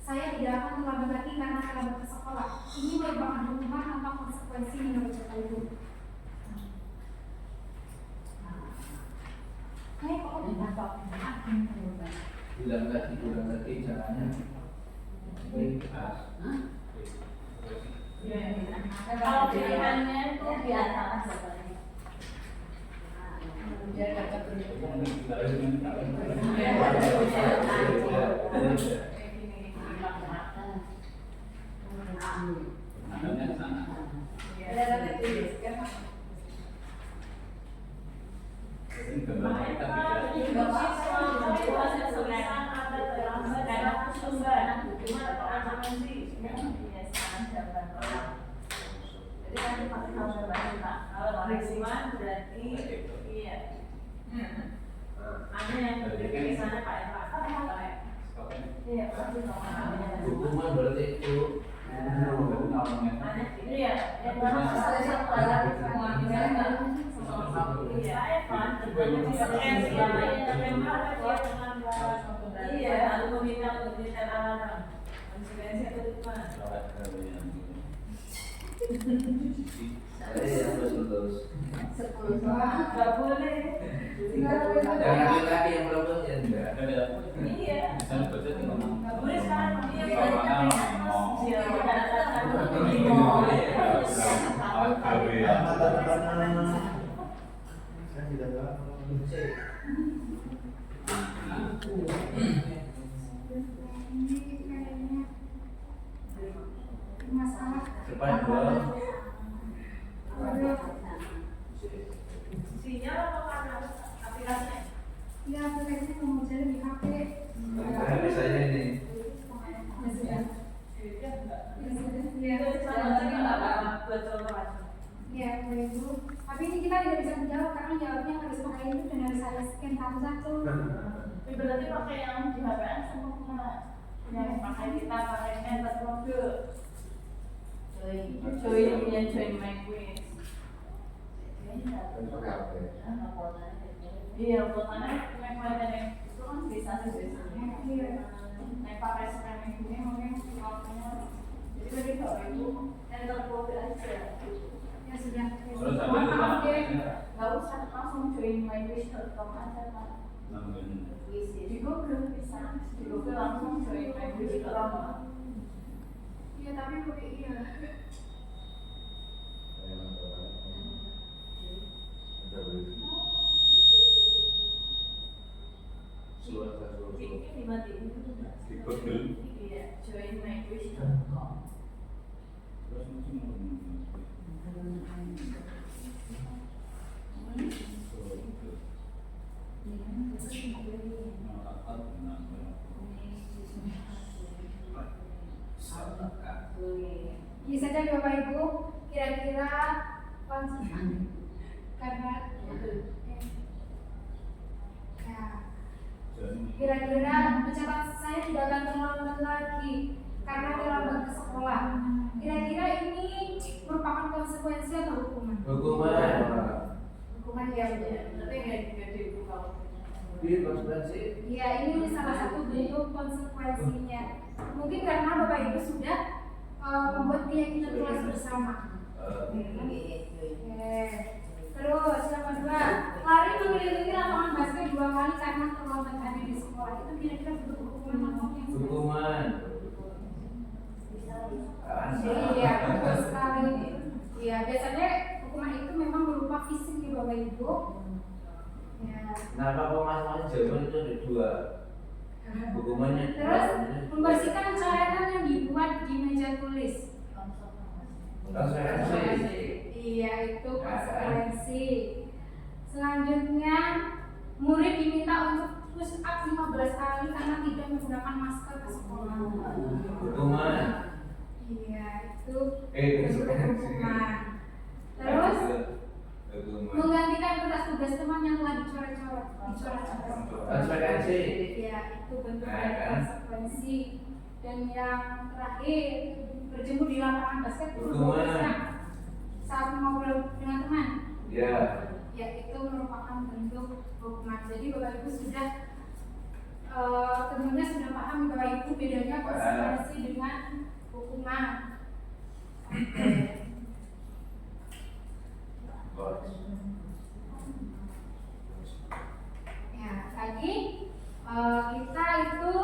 Saya tidak akan terlambat lagi karena terlambat ke sekolah. Ini merupakan hukuman tanpa konsekuensi menurut Bapak Ibu. Kayak kalau tidak Bilang lagi caranya. Kalau pilihannya itu di atas Bapak. Biar dapat maksimal berarti iya. Ada yang di sana Pak ya Pak. Iya pasti Hukuman berarti itu. Iya, yang mana masalah satu lagi semua iya, Evan, iya, aku meminta penelitian alam, konsekuensi itu cuma. Saya yang lulus. 10 soal, nggak boleh. Jangan lagi yang belum ya enggak. Iya. Nggak boleh sekarang dia Cepat dong. Sinyal apa karena aplikasinya? Ya, aplikasinya pengujian di HP. Nah, misalnya ini. Ya sudah. Ya sudah. Ya, boleh Bu. Tapi ini kita tidak bisa menjawab karena jawabnya harus pakai itu dan harus saya scan satu-satu. Berarti pakai yang di HPN sama kemana? Yang pakai kita pakai enter kode. Join my quiz. Iya, buatannya yang itu kan bisa sih biasanya. Iya. Naik pakai scan ini mungkin waktunya. Jadi bagi kalau itu enter kode aja. Ya sudah. Terus sampai lupa. Maaf deh. Gak usah langsung join mywish.com aja kan. Di Google bisa, di Google langsung join mywish.com. Iya, tapi pakai iya. Ini dimatiin dulu nggak? Di Google. Iya, join mywish.com. Ini saja Bapak Ibu, kira-kira konsen karena ya, kira-kira ucapan saya tidak akan terlambat lagi karena terlambat ke sekolah. Kira-kira ini merupakan konsekuensi atau hukuman? Hukuman. Hukuman ya. Nanti nggak dibuka. Di konsekuensi. Ya, ini salah satu bentuk konsekuensinya. Mungkin karena Bapak Ibu sudah membuat keyakinan kelas bersama. Terus yang kedua, lari mengelilingi lapangan basket 2 kali karena terlambat hadir di sekolah. Itu kira-kira bentuk hukuman atau yang sudah? Hukuman. Iya, betul sekali. Iya, biasanya hukuman itu memang berupa fisik nih Bapak Ibu. Ya. Kenapa kok mas-mas Jerman itu ada 2? Hukumannya Terus membersihkan coretan yang dibuat di meja tulis. konsekuensi. Iya, itu konsekuensi. Selanjutnya, murid diminta untuk push up 15 kali karena tidak menggunakan masker ke sekolah. Hukuman. Iya, itu Konsekuensi. hukuman. Terus Hukuman. menggantikan kertas tugas teman yang telah dicoret-coret. Konsekuensi. Iya, itu bentuk dari konsekuensi. Dan yang terakhir, berjemur di lapangan basket Hukuman. saat ngobrol dengan teman. Ya. Ya, itu merupakan bentuk hukuman. Jadi Bapak Ibu sudah tentunya sudah paham Bapak Ibu bedanya konsekuensi dengan hukuman. Ya, tadi kita itu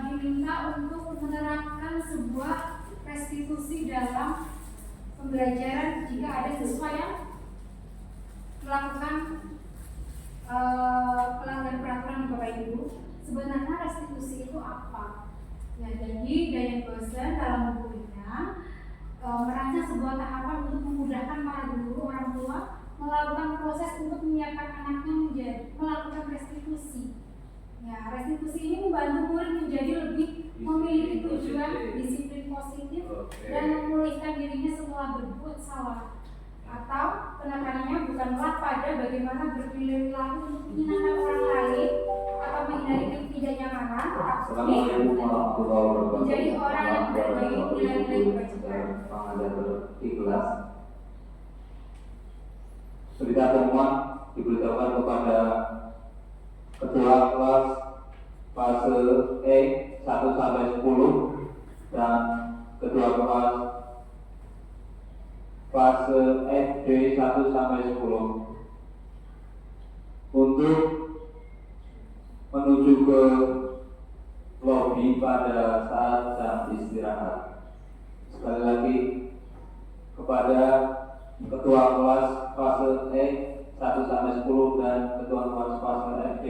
diminta untuk menerapkan sebuah restitusi dalam pembelajaran jika ada siswa yang melakukan pelanggaran peraturan Bapak Ibu. Sebenarnya restitusi itu apa? Ya, jadi Dayan Bosen dalam bukunya merancang sebuah tahapan untuk memudahkan para guru orang tua melakukan proses untuk menyiapkan anaknya melakukan restitusi. Ya, restitusi ini membantu murid menjadi lebih memiliki tujuan disiplin positif dan memulihkan dirinya setelah berbuat salah. Atau penekanannya bukanlah pada bagaimana berperilaku untuk menyenangkan orang lain atau menghindari ketidaknyamanan, tapi menjadi orang yang berbagi nilai-nilai kebajikan. Ikhlas. Berita temuan diberitahukan kepada ketua kelas fase E 1 sampai 10 dan ketua kelas fase FD 1 sampai 10 untuk menuju ke lobi pada saat jam istirahat. Sekali lagi kepada ketua kelas fase E 1 sampai 10 dan ketua kelas fase FD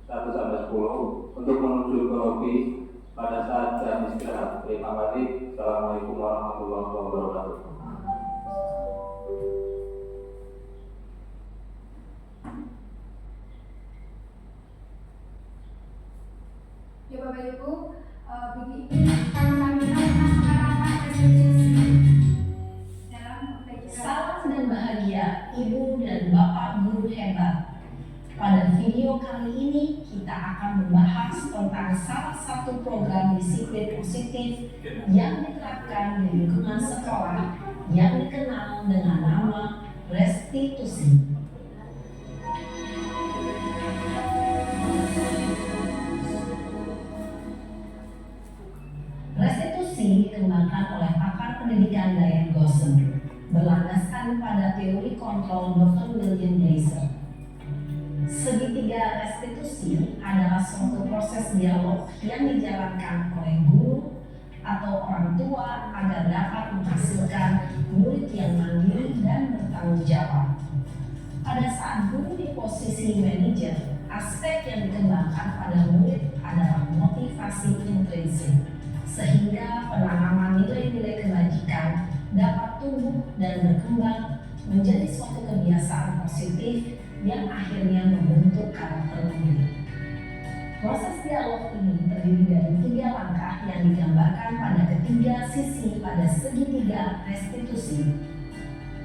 1 sampai 10 untuk menuju ke lobi pada saat jam istirahat. Terima kasih. Assalamualaikum warahmatullahi wabarakatuh. Ya Bapak Ibu, begini kami mengharapkan restitusi dalam pembelajaran. Salam dan bahagia Ibu dan Bapak guru hebat. Pada video kali ini kita akan membahas tentang salah satu program disiplin positif yang diterapkan di lingkungan sekolah yang dikenal dengan nama restitusi. Restitusi dikembangkan oleh pakar pendidikan Diane Gosson, berlandaskan pada teori kontrol Dr. William Glaser. Segitiga restitusi adalah suatu proses dialog yang dijalankan oleh guru atau orang tua agar dapat menghasilkan murid yang mandiri dan bertanggung jawab. Pada saat guru di posisi manajer, aspek yang dikembangkan pada murid adalah motivasi intrinsik, sehingga penanaman nilai-nilai kebajikan dapat tumbuh dan berkembang menjadi suatu kebiasaan positif yang akhirnya membentuk karakter murid. Proses dialog ini terdiri dari 3 langkah yang digambarkan pada ketiga sisi pada segitiga restitusi.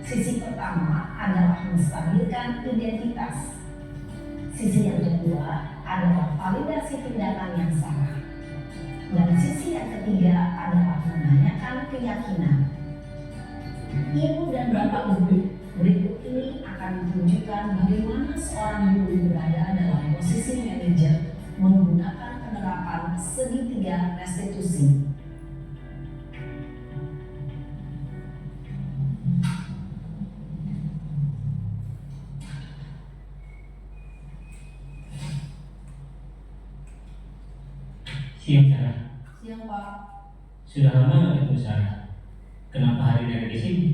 Sisi pertama adalah menstabilkan identitas. Sisi yang kedua adalah validasi tindakan yang salah. Dan sisi yang ketiga adalah menanyakan keyakinan. Ibu dan Bapak guru, berikut ini akan menunjukkan bagaimana seorang guru berada dalam posisi manajer menggunakan penerapan segitiga restitusi. Siang Sarah. Siang Pak. Sudah lama nggak ketemu Sarah? Kenapa hari ini ada di sini?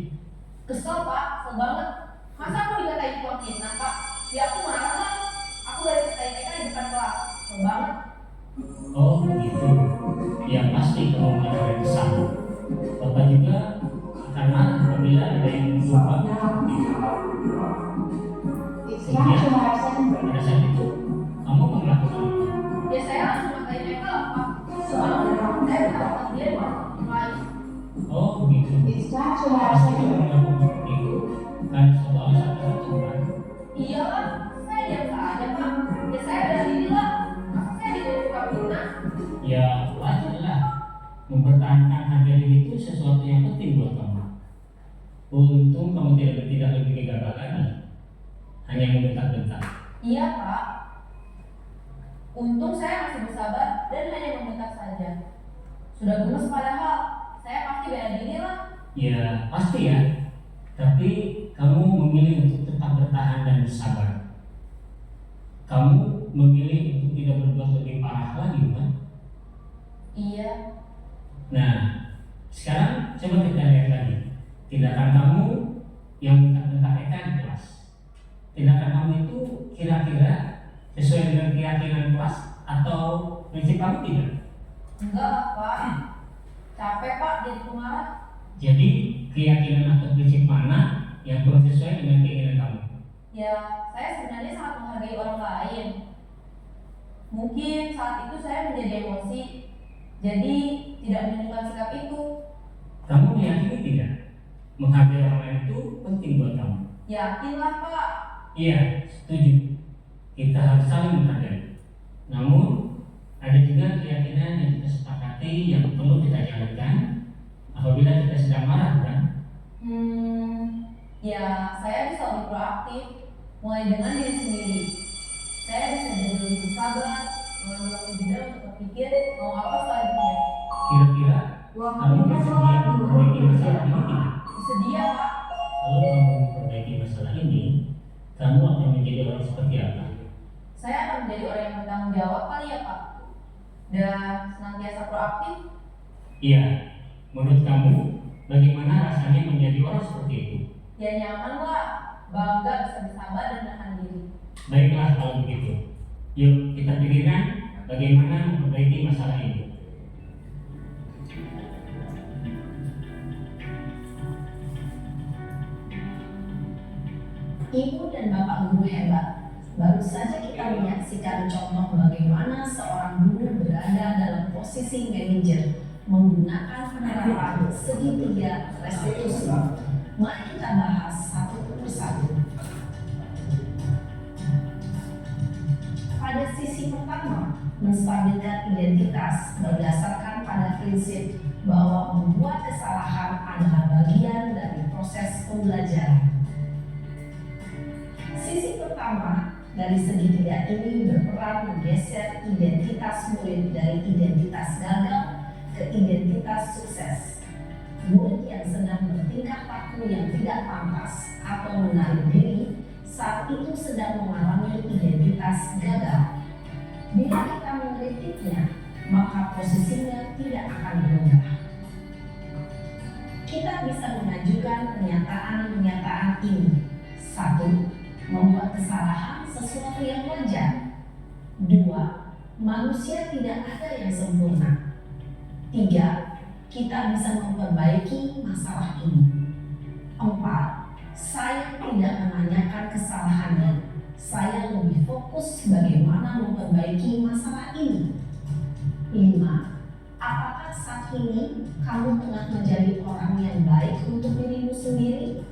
Kesel Pak, kesel banget. Masa aku dikatain tukang fitnah Pak? Ya aku marah lah. Aku dari TK di depan kelas. Kesel banget. Oh begitu. Ya pasti kamu marah dan kesal. Bapak juga akan marah apabila ada yang lupa. Kemudian pada saat itu kamu melakukan apa? Ya saya langsung ngatain mereka lah Pak. Soalnya saya berharap dia malah Oh begitu. Pasti kamu melakukan seperti itu kan suatu alasan tertentu kan? iya lah, saya diam saja Pak. Ya saya bela diri lah. Masa saya dituduh tukang fitnah? Ya wajar lah. Mempertahankan harga diri itu sesuatu yang penting buat kamu. Untung kamu tidak lebih gegabah lagi, hanya membentak-bentak. Iya Pak. Untung saya masih bersabar dan hanya membentak saja. Sudah gemes padahal, saya pasti bela diri lah. Ya pasti ya. Tapi kamu memilih untuk tetap bertahan dan bersabar. Kamu memilih untuk tidak berbuat lebih parah lagi kan? Iya. Nah, sekarang coba kita lihat lagi. Tindakan kamu yang bentak-bentak Eka di kelas. Tindakan kamu itu kira-kira sesuai dengan keyakinan kelas atau prinsip kamu tidak? Enggak lah Pak. Capek Pak jadi pemarah. Jadi keyakinan atau prinsip mana yang kurang sesuai dengan keinginan kamu? Ya, saya sebenarnya sangat menghargai orang lain. Mungkin saat itu saya menjadi emosi, jadi tidak menunjukkan sikap itu. Kamu meyakini tidak? Menghargai orang lain itu penting buat kamu. Yakinlah Pak. Iya, setuju. Kita harus saling menghargai. Namun, ada juga keyakinan yang kita sepakati yang perlu kita jalankan apabila kita sedang marah, kan? Ya saya bisa lebih proaktif, mulai dengan diri sendiri. Saya bisa jadi lebih bersabar, mengambil waktu jeda untuk berpikir mau apa selanjutnya. Kira-kira kamu bersedia memperbaiki masalah ini tidak? Bersedia Pak. Kalau kamu memperbaiki masalah ini, kamu akan menjadi orang seperti apa? Saya akan menjadi orang yang bertanggung jawab kali ya Pak. Dan senantiasa proaktif. Iya, menurut kamu bagaimana rasanya menjadi orang seperti itu? Ya nyaman lah, bangga bisa bersabar dan menahan diri. Baiklah kalau begitu. Yuk kita pikirkan bagaimana memperbaiki masalah ini. Ibu dan Bapak guru hebat, baru saja kita menyaksikan contoh bagaimana seorang guru berada dalam posisi manajer menggunakan penerapan segitiga restitusi. Mari kita bahas satu persatu. Pada sisi pertama, menstabilkan identitas berdasarkan pada prinsip bahwa membuat kesalahan adalah bagian dari proses pembelajaran. Sisi pertama dari segitiga ini berperan menggeser identitas murid dari identitas gagal ke identitas sukses. Murid yang sedang bertingkah laku yang tidak pantas atau menarik diri saat itu sedang mengalami identitas gagal. Bila kita mengkritiknya, maka posisinya tidak akan berubah. Kita bisa mengajukan pernyataan-pernyataan ini. 1. Membuat kesalahan sesuatu yang wajar. 2. Manusia tidak ada yang sempurna. 3. Kita bisa memperbaiki masalah ini. 4. Saya tidak menanyakan kesalahannya. Saya lebih fokus bagaimana memperbaiki masalah ini. 5. Apakah saat ini kamu tengah menjadi orang yang baik untuk dirimu sendiri?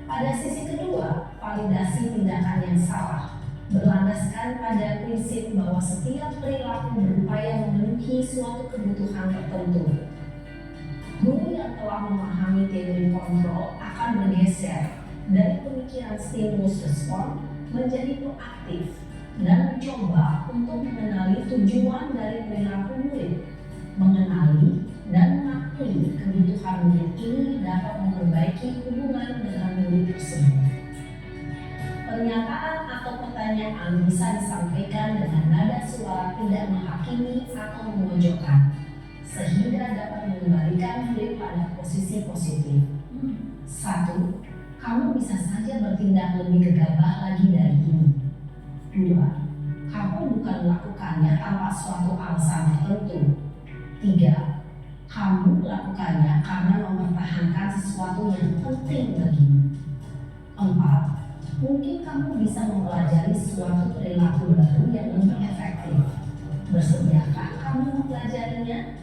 Pada sisi kedua, validasi tindakan yang salah berlandaskan pada prinsip bahwa setiap perilaku berupaya memenuhi suatu kebutuhan tertentu. Guru yang telah memahami teori kontrol akan bergeser dari pemikiran stimulus respon menjadi proaktif dan mencoba untuk mengenali tujuan dari perilaku murid. Mengenali dan mengakui kebutuhan murid ini dapat memperbaiki hubungan dengan murid tersebut. Pernyataan atau pertanyaan bisa disampaikan dengan nada suara tidak menghakimi atau memojokkan, sehingga dapat mengembalikan murid pada posisi positif. 1. Kamu bisa saja bertindak lebih gegabah lagi dari ini. 2. Kamu bukan melakukannya tanpa suatu alasan tertentu. 3. Kamu melakukannya karena mempertahankan sesuatu yang penting bagimu. 4. Mungkin kamu bisa mempelajari suatu perilaku baru yang lebih efektif. Bersediakah kamu mempelajarinya?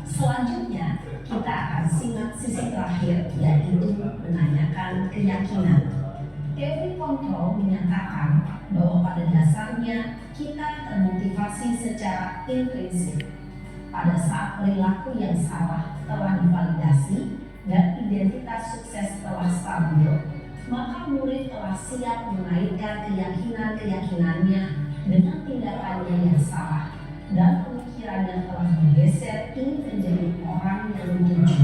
Selanjutnya, kita akan simak sisi terakhir, yaitu menanyakan keyakinan. Teori kontrol menyatakan bahwa pada dasarnya kita termotivasi secara intrinsik. Pada saat perilaku yang salah telah divalidasi dan identitas sukses telah stabil, maka murid telah siap menaikkan keyakinan-keyakinannya dengan tindakannya yang salah, dan pemikirannya telah bergeser ingin menjadi orang yang menuju.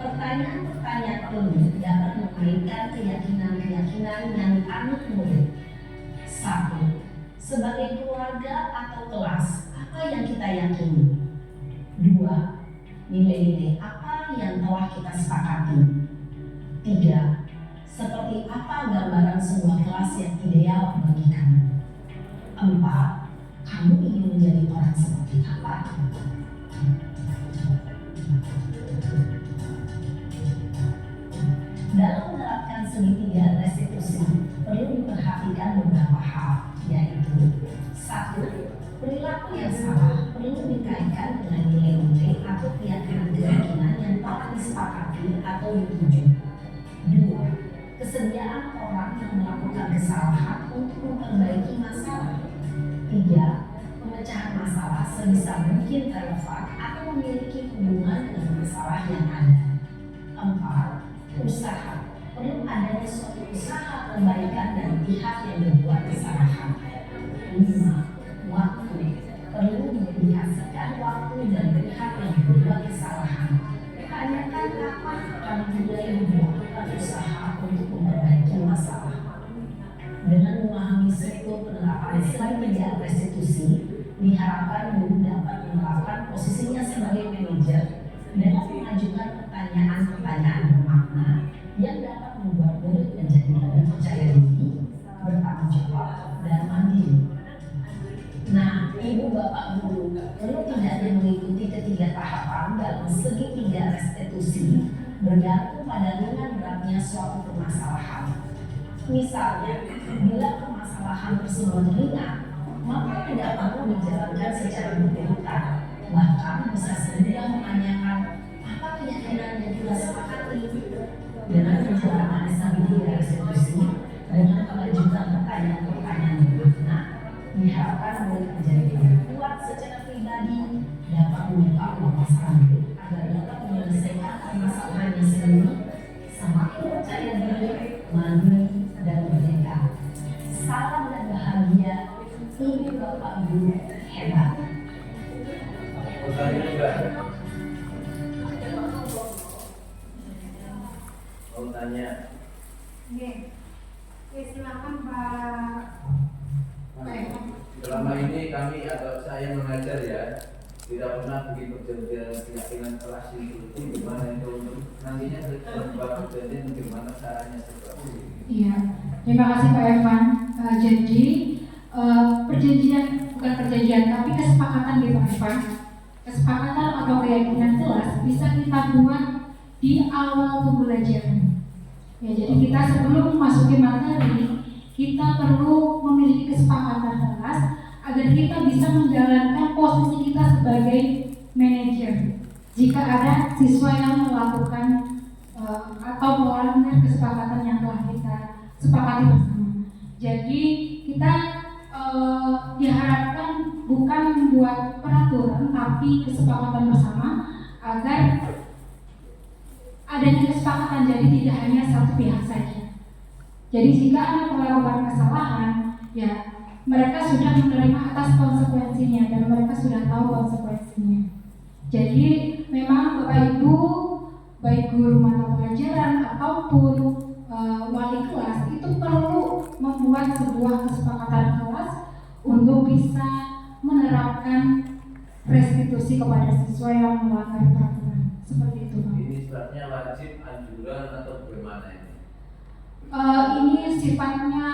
Pertanyaan-pertanyaan ini dapat mengaitkan keyakinan-keyakinan yang dianut murid. 1. Sebagai keluarga atau kelas, apa yang kita yakini? 2. Nilai-nilai apa yang telah kita sepakati? 3. Seperti apa gambaran sebuah kelas yang ideal bagi kamu? 4. Kamu ingin menjadi orang seperti apa? Dalam menerapkan segitiga restitusi, perlu diperhatikan beberapa hal, yaitu 1. Perilaku yang salah perlu dikaitkan dengan nilai-nilai atau keyakinan-keyakinan yang telah disepakati atau dituju. 2. Kesediaan orang yang melakukan kesalahan untuk memperbaiki masalah. 3. Pemecahan masalah sebisa mungkin relevan atau memiliki hubungan dengan masalah yang ada. 4. Usaha. Perlu adanya suatu usaha perbaikan dari pihak yang berbuat kesalahan. 5. Waktu. Perlu mendedikasikan waktu dari pihak yang berbuat kesalahan. Tanyakan kapan kamu mulai membutuhkan usaha untuk memperbaiki masalah. Dengan memahami struktur penerapan segitiga restitusi, diharapkan guru dapat menerapkan posisinya sebagai manajer dengan mengajukan pertanyaan-pertanyaan bermakna yang dapat membuat murid menjadi lebih percaya diri, bertanggung jawab, dan mandiri. Nah, ibu bapak guru perlu tidaknya mengikuti ketiga tahapan dalam segitiga restitusi bergantung pada ringan beratnya suatu permasalahan. Misalnya, bila permasalahan tersebut ringan, maka tidak perlu dijalankan secara berurutan. Bahkan bisa semudah menanyakan apa keyakinan yang kita sepakati. Dengan perjalanan segitiga restitusi dengan kelanjutan pertanyaan-pertanyaan berikutnya, diharapkan murid menjadi lebih kuat secara pribadi, dapat membuka wawasan santri agar dapat menyelesaikan permasalahannya sendiri, semakin percaya diri, mandiri, dan merdeka. Salam dan bahagia, Ibu Bapak Guru hebat. Pertanyaan enggak? Mau tanya? Oke, silakan Pak. Selama ini kami atau saya mengajar ya, tidak pernah bikin perjanjian keyakinan kelas itu gimana itu untuk nantinya sebuah perjanjian gimana caranya seperti itu. Iya, terima kasih Pak Evan. Jadi perjanjian bukan perjanjian tapi kesepakatan di Pak Evan. Kesepakatan atau keyakinan kelas bisa kita buat di awal pembelajaran. Ya, jadi kita sebelum memasuki materi kita perlu memiliki kesepakatan kelas agar kita bisa menjalankan posisi kita sebagai manajer. Jika ada siswa yang melakukan atau melanggar kesepakatan yang telah kita sepakati bersama. Jadi kita diharapkan bukan membuat peraturan tapi kesepakatan bersama agar adanya kesepakatan, jadi tidak hanya satu pihak saja. Jadi jika anak melakukan kesalahan, ya mereka sudah menerima atas konsekuensinya dan mereka sudah tahu konsekuensinya. Jadi memang Bapak Ibu, baik guru mata pelajaran ataupun wali kelas itu perlu membuat sebuah kesepakatan kelas untuk bisa menerapkan restitusi kepada siswa yang melanggar peraturan. Seperti itu, Pak. Ini sifatnya wajib, anjuran atau bagaimana ini? Ini sifatnya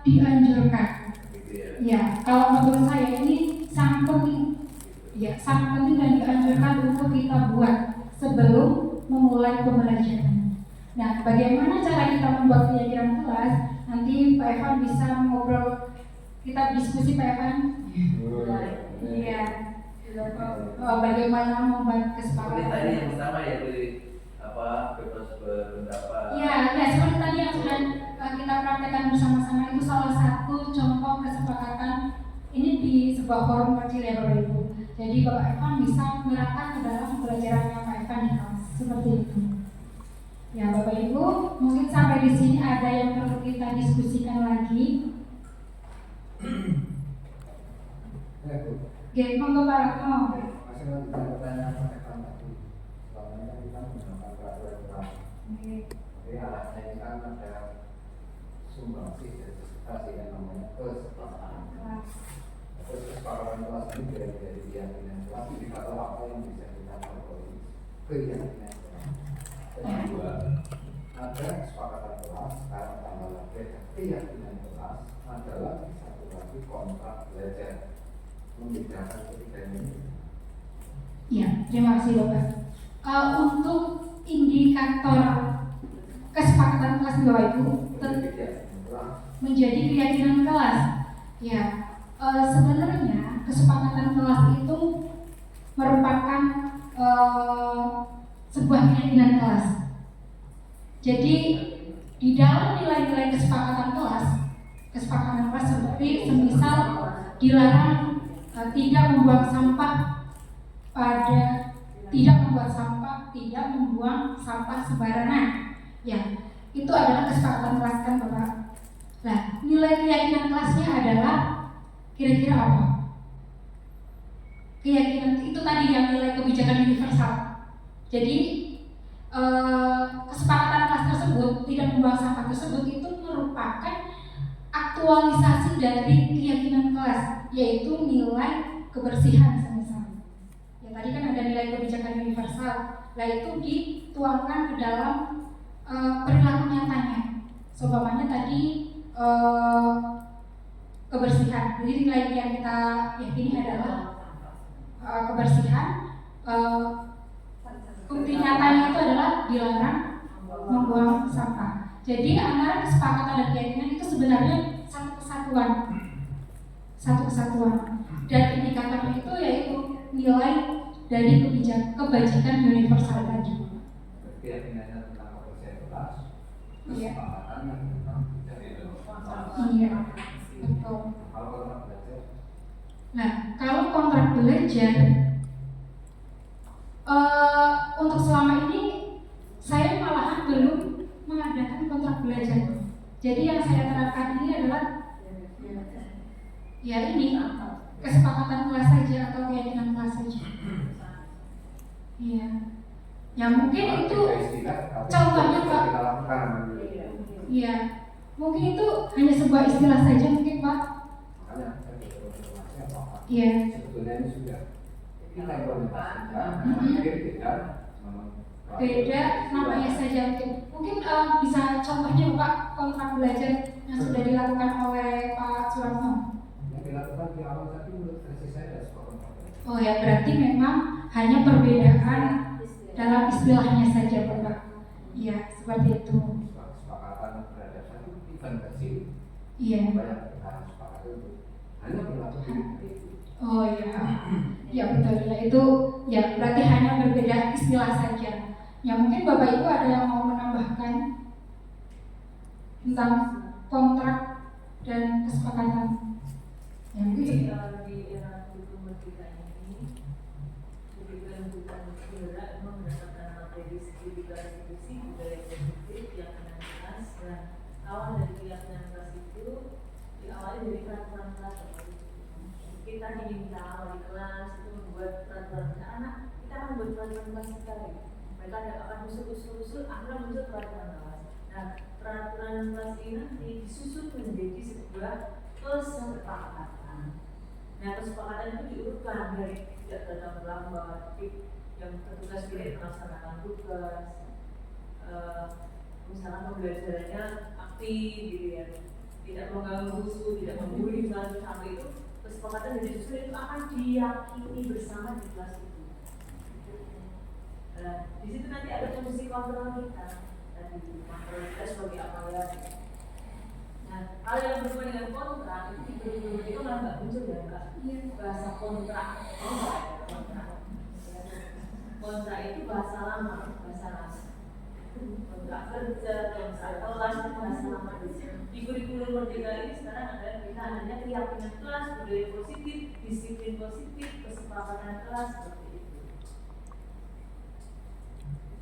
dianjurkan. Gitu ya. Ya, kalau menurut saya ini sangat penting. Ya, sangat penting dan dianjurkan untuk kita buat sebelum memulai pembelajaran. Nah, bagaimana cara kita membuat keyakinan kelas? Nanti Pak Evan bisa ngobrol, kita diskusi Pak Evan. Iya. Bagaimana membuat Seperti tadi kesepakatan? yang pertama ya, bebas berpendapat. Ya, seperti tadi yang sudah kita praktekkan bersama-sama itu salah satu contoh kesepakatan ini di sebuah forum kecil ya Bapak Ibu. Jadi Bapak Evan bisa menerapkan ke dalam pembelajarannya Pak Evan di kelas seperti itu. Ya Bapak Ibu, mungkin sampai di sini ada yang perlu kita diskusikan lagi. Oke, monggo Pak Ratno. Masih lanjutkan pertanyaan Pak Evan tadi. Selama ini kita menggunakan peraturan kelas. Jadi arahnya ini kan ada sumbangsi sertifikasi yang namanya kesepakatan. Terus kesepakatan kelas ini dari keyakinan kelas, kita tahu apa yang bisa kita peroleh keyakinan kelas. Dan kedua, ada kesepakatan kelas, sekarang tambah lagi ada keyakinan kelas, adalah satu lagi kontrak belajar. Membedakan ketiga ini. Ya, terima kasih Bapak. Untuk indikator kesepakatan kelas Bapak Ibu menjadi keyakinan kelas. Ya, sebenarnya kesepakatan kelas itu merupakan sebuah keyakinan kelas. Jadi di dalam nilai-nilai kesepakatan kelas seperti semisal dilarang tidak membuang sampah tidak membuang sampah sembarangan. Ya, itu adalah kesepakatan kelas kan Bapak. Nah, nilai keyakinan kelasnya adalah kira-kira apa? Keyakinan itu tadi yang nilai kebijakan universal. Jadi kesepakatan kelas tersebut tidak membuang sampah tersebut itu merupakan aktualisasi dari keyakinan kelas, yaitu nilai kebersihan misalnya. Ya tadi kan ada nilai kebijakan universal, nah itu dituangkan ke dalam perilaku nyatanya. Seumpamanya tadi kebersihan, jadi nilai yang kita yakini adalah kebersihan. bukti nyatanya itu adalah dilarang membuang sampah. Jadi antara kesepakatan dan keyakinan itu sebenarnya satu kesatuan. Dan indikatornya itu yaitu nilai dari kebajikan universal tadi. Keyakinannya tentang kapasitas, Iya. kesepakatannya tentang Iya, betul. kalau kontrak belajar, Nah, kalau kontrak belajar, untuk selama ini saya malahan belum mengadakan kontrak belajar. Jadi yang saya terapkan ini adalah ya ini kesepakatan kelas saja atau keyakinan kelas saja. Iya. Ya mungkin itu contohnya Pak. kita lakukan. Iya. Mungkin itu hanya sebuah istilah saja mungkin Pak. Makanya saya berkonfirmasi apakah Iya. sebetulnya ini sudah kita implementasikan, mungkin tidak. Beda namanya saja mungkin bisa contohnya Pak kontrak belajar yang sudah dilakukan oleh Pak Suratno. Yang dilakukan di awal tadi menurut versi saya ada sebuah kontrak belajar. Oh ya berarti memang hanya perbedaan dalam istilahnya saja Bapak. Iya seperti itu. Kesepakatan terhadap satu event kecil, Iya. banyak kita sepakat itu hanya berlaku di Oh ya, ya betul ya itu ya berarti hanya berbeda istilah saja. Ya mungkin Bapak Ibu ada yang mau menambahkan tentang kontrak dan kesepakatan. Ya mungkin Jadi di era hukum kita ini, ketika bukan negara memang mendapatkan materi konstitusi budaya positif keyakinan kelas dan awal dari keyakinan kelas itu diawali dari peraturan kelas. Kita diminta awal di kelas itu membuat peraturan anak, kita akan membuat peraturan kelas kita. Mereka akan usul, akhirnya muncul peraturan kelas. Nah, peraturan kelas ini nanti disusun menjadi sebuah kesepakatan. Nah, kesepakatan itu diurutkan dari tidak datang terlambat, yang bertugas tidak melaksanakan tugas, misalnya pembelajarannya aktif, gitu ya, tidak mengganggu musuh, tidak membuli, misalnya sampai itu kesepakatan dari disusun itu akan diyakini bersama di kelas itu. Di situ nanti ada fungsi kontrol kita, tadi kontrol kita sebagai apa ya. Nah, hal yang berhubungan dengan kontrak itu malah nggak muncul ya Kak. Bahasa kontrak, kontrak itu bahasa lama, bahasa lama. Kontrak kerja, kontrak kelas itu bahasa lama. Di kurikulum Merdeka ini sekarang ada kita adanya keyakinan kelas, budaya positif, disiplin positif, kesepakatan kelas seperti itu.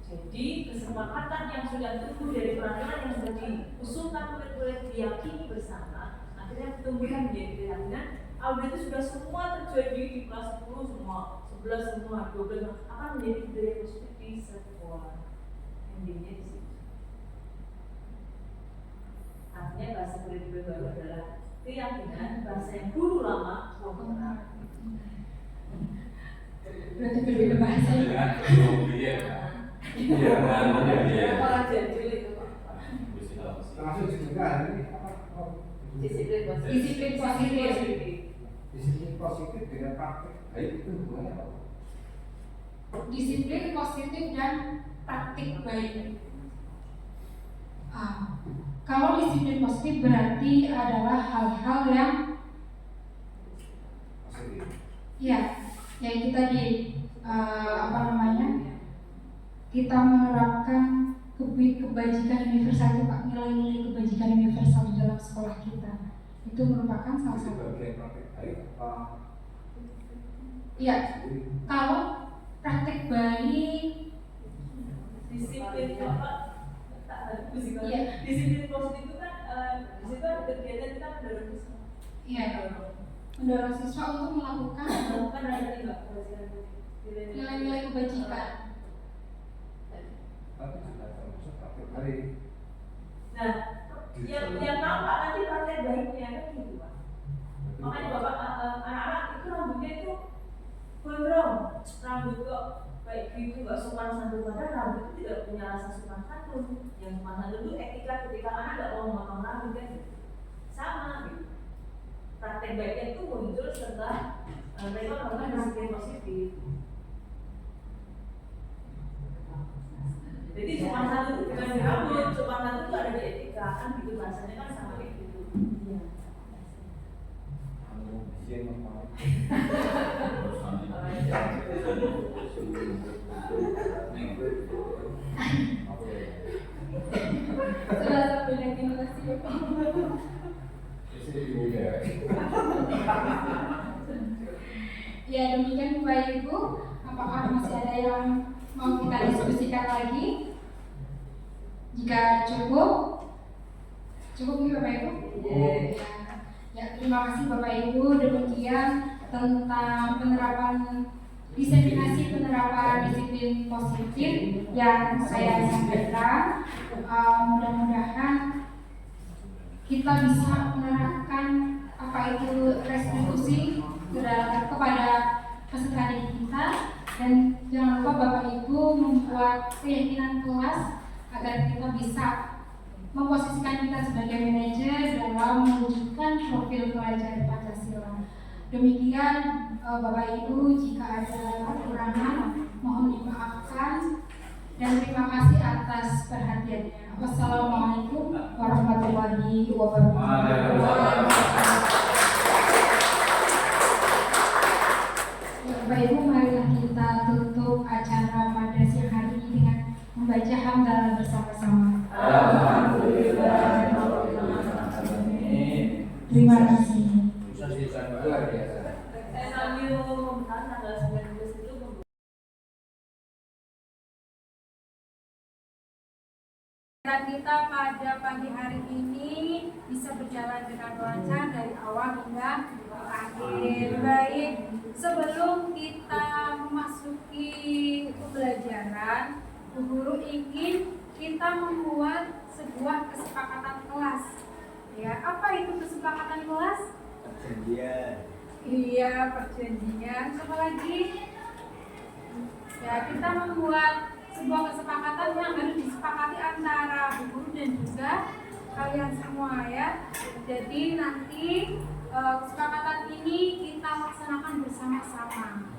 Jadi kesepakatan yang sudah tumbuh dari peraturan yang sudah diusulkan oleh diyakini bersama, akhirnya tumbuhkan menjadi keyakinan. Itu sudah semua terjadi di kelas 10 semua, 11 semua, 12 akan menjadi budaya positif di sekolah. Endingnya di situ. Artinya bahasa kurikulum baru adalah keyakinan, bahasa yang dulu lama kontrak. berarti berbeda bahasa. Iya, Orang jadul itu termasuk juga ini apa? disiplin positif. Disiplin positif. Disiplin positif dengan praktik baik itu hubungannya apa? Disiplin positif dan praktik baik. Kalau disiplin positif berarti adalah hal-hal yang Positif. ya yang kita kita menerapkan kebajikan universal itu Pak, nilai-nilai kebajikan universal di dalam sekolah kita itu merupakan salah Itu satu. bagian praktik baik apa? Iya, kalau praktik baik Disiplin apa? Iya. Disiplin positif itu kan di situ ada kegiatan kita mendorong siswa. iya mendorong siswa untuk melakukan Kan ada juga nilai-nilai kebajikan. Tapi sudah termasuk praktik baik. Nah, yang nampak nanti praktek baiknya kan gitu Pak. Makanya bapak anak-anak itu rambutnya itu gondrong, rambut kok kayak gitu nggak sopan santun, padahal rambut itu tidak punya rasa sopan santun. Yang sopan santun itu etika ketika anak nggak mau memotong rambut kan sama gitu. Praktek baiknya itu muncul setelah mereka melakukan disiplin positif. Jadi cuma satu bukan di rambut, cuma satu itu ada di etika kan gitu bahasanya kan sama kayak gitu. Iya. Sudah sampai lagi makasih. Ya demikian Bapak Ibu, apakah masih ada yang mau kita diskusikan lagi? Jika cukup nih Bapak Ibu? Ya, terima kasih Bapak Ibu. Demikian tentang diseminasi penerapan disiplin positif yang saya sampaikan. Mudah-mudahan kita bisa menerapkan apa itu restitusi kepada peserta didik kita, dan jangan lupa Bapak Ibu membuat keyakinan kelas agar kita bisa memposisikan kita sebagai manajer dalam mewujudkan profil pelajar Pancasila. Demikian Bapak Ibu, jika ada kekurangan mohon dimaafkan dan terima kasih atas perhatiannya. Wassalamualaikum warahmatullahi wabarakatuh. Bapak Ibu, marilah kita tutup acara pada siang hari ini dengan membaca hamdalah bersama-sama. Terima kasih. Saya sambil membahas tanggal 19 itu kita pada pagi hari ini bisa berjalan dengan lancar dari awal hingga akhir. Baik, sebelum kita memasuki pembelajaran, Bu Guru ingin kita membuat sebuah kesepakatan kelas. Ya, apa itu kesepakatan kelas? Perjanjian. Iya, perjanjian. Apa lagi? Ya, kita membuat sebuah kesepakatan yang harus disepakati antara Bu Guru dan juga kalian semua ya. Jadi nanti kesepakatan ini kita laksanakan bersama-sama.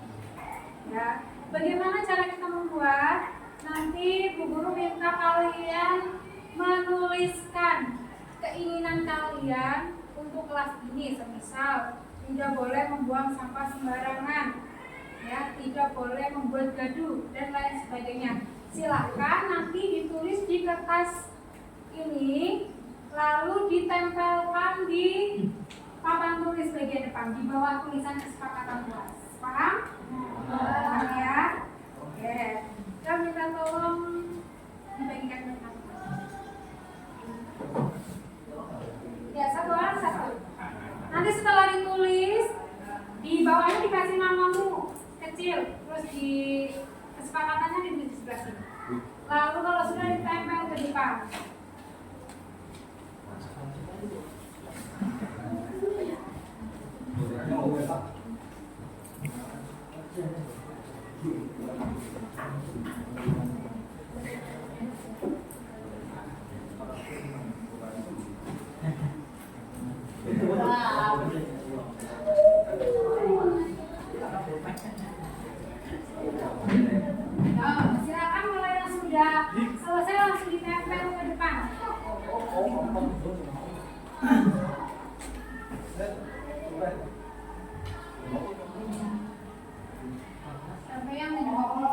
Ya, bagaimana cara kita membuat? Nanti Bu Guru minta kalian menuliskan keinginan kalian untuk kelas ini, semisal tidak boleh membuang sampah sembarangan, ya, tidak boleh membuat gaduh dan lain sebagainya. Silahkan nanti ditulis di kertas ini, lalu ditempelkan di papan tulis bagian depan di bawah tulisan kesepakatan kelas. Paham? Paham ya? Oke. Kita minta tolong dibagikan ke teman-teman. Ya, satu orang satu. Nanti setelah ditulis, di bawahnya dikasih namamu kecil, terus di kesepakatannya ditulis di sebelah sini. Lalu kalau sudah ditempel ke depan. Silakan mulai yang sudah selesai langsung ditempel ke depan. Sampai yang di bawah.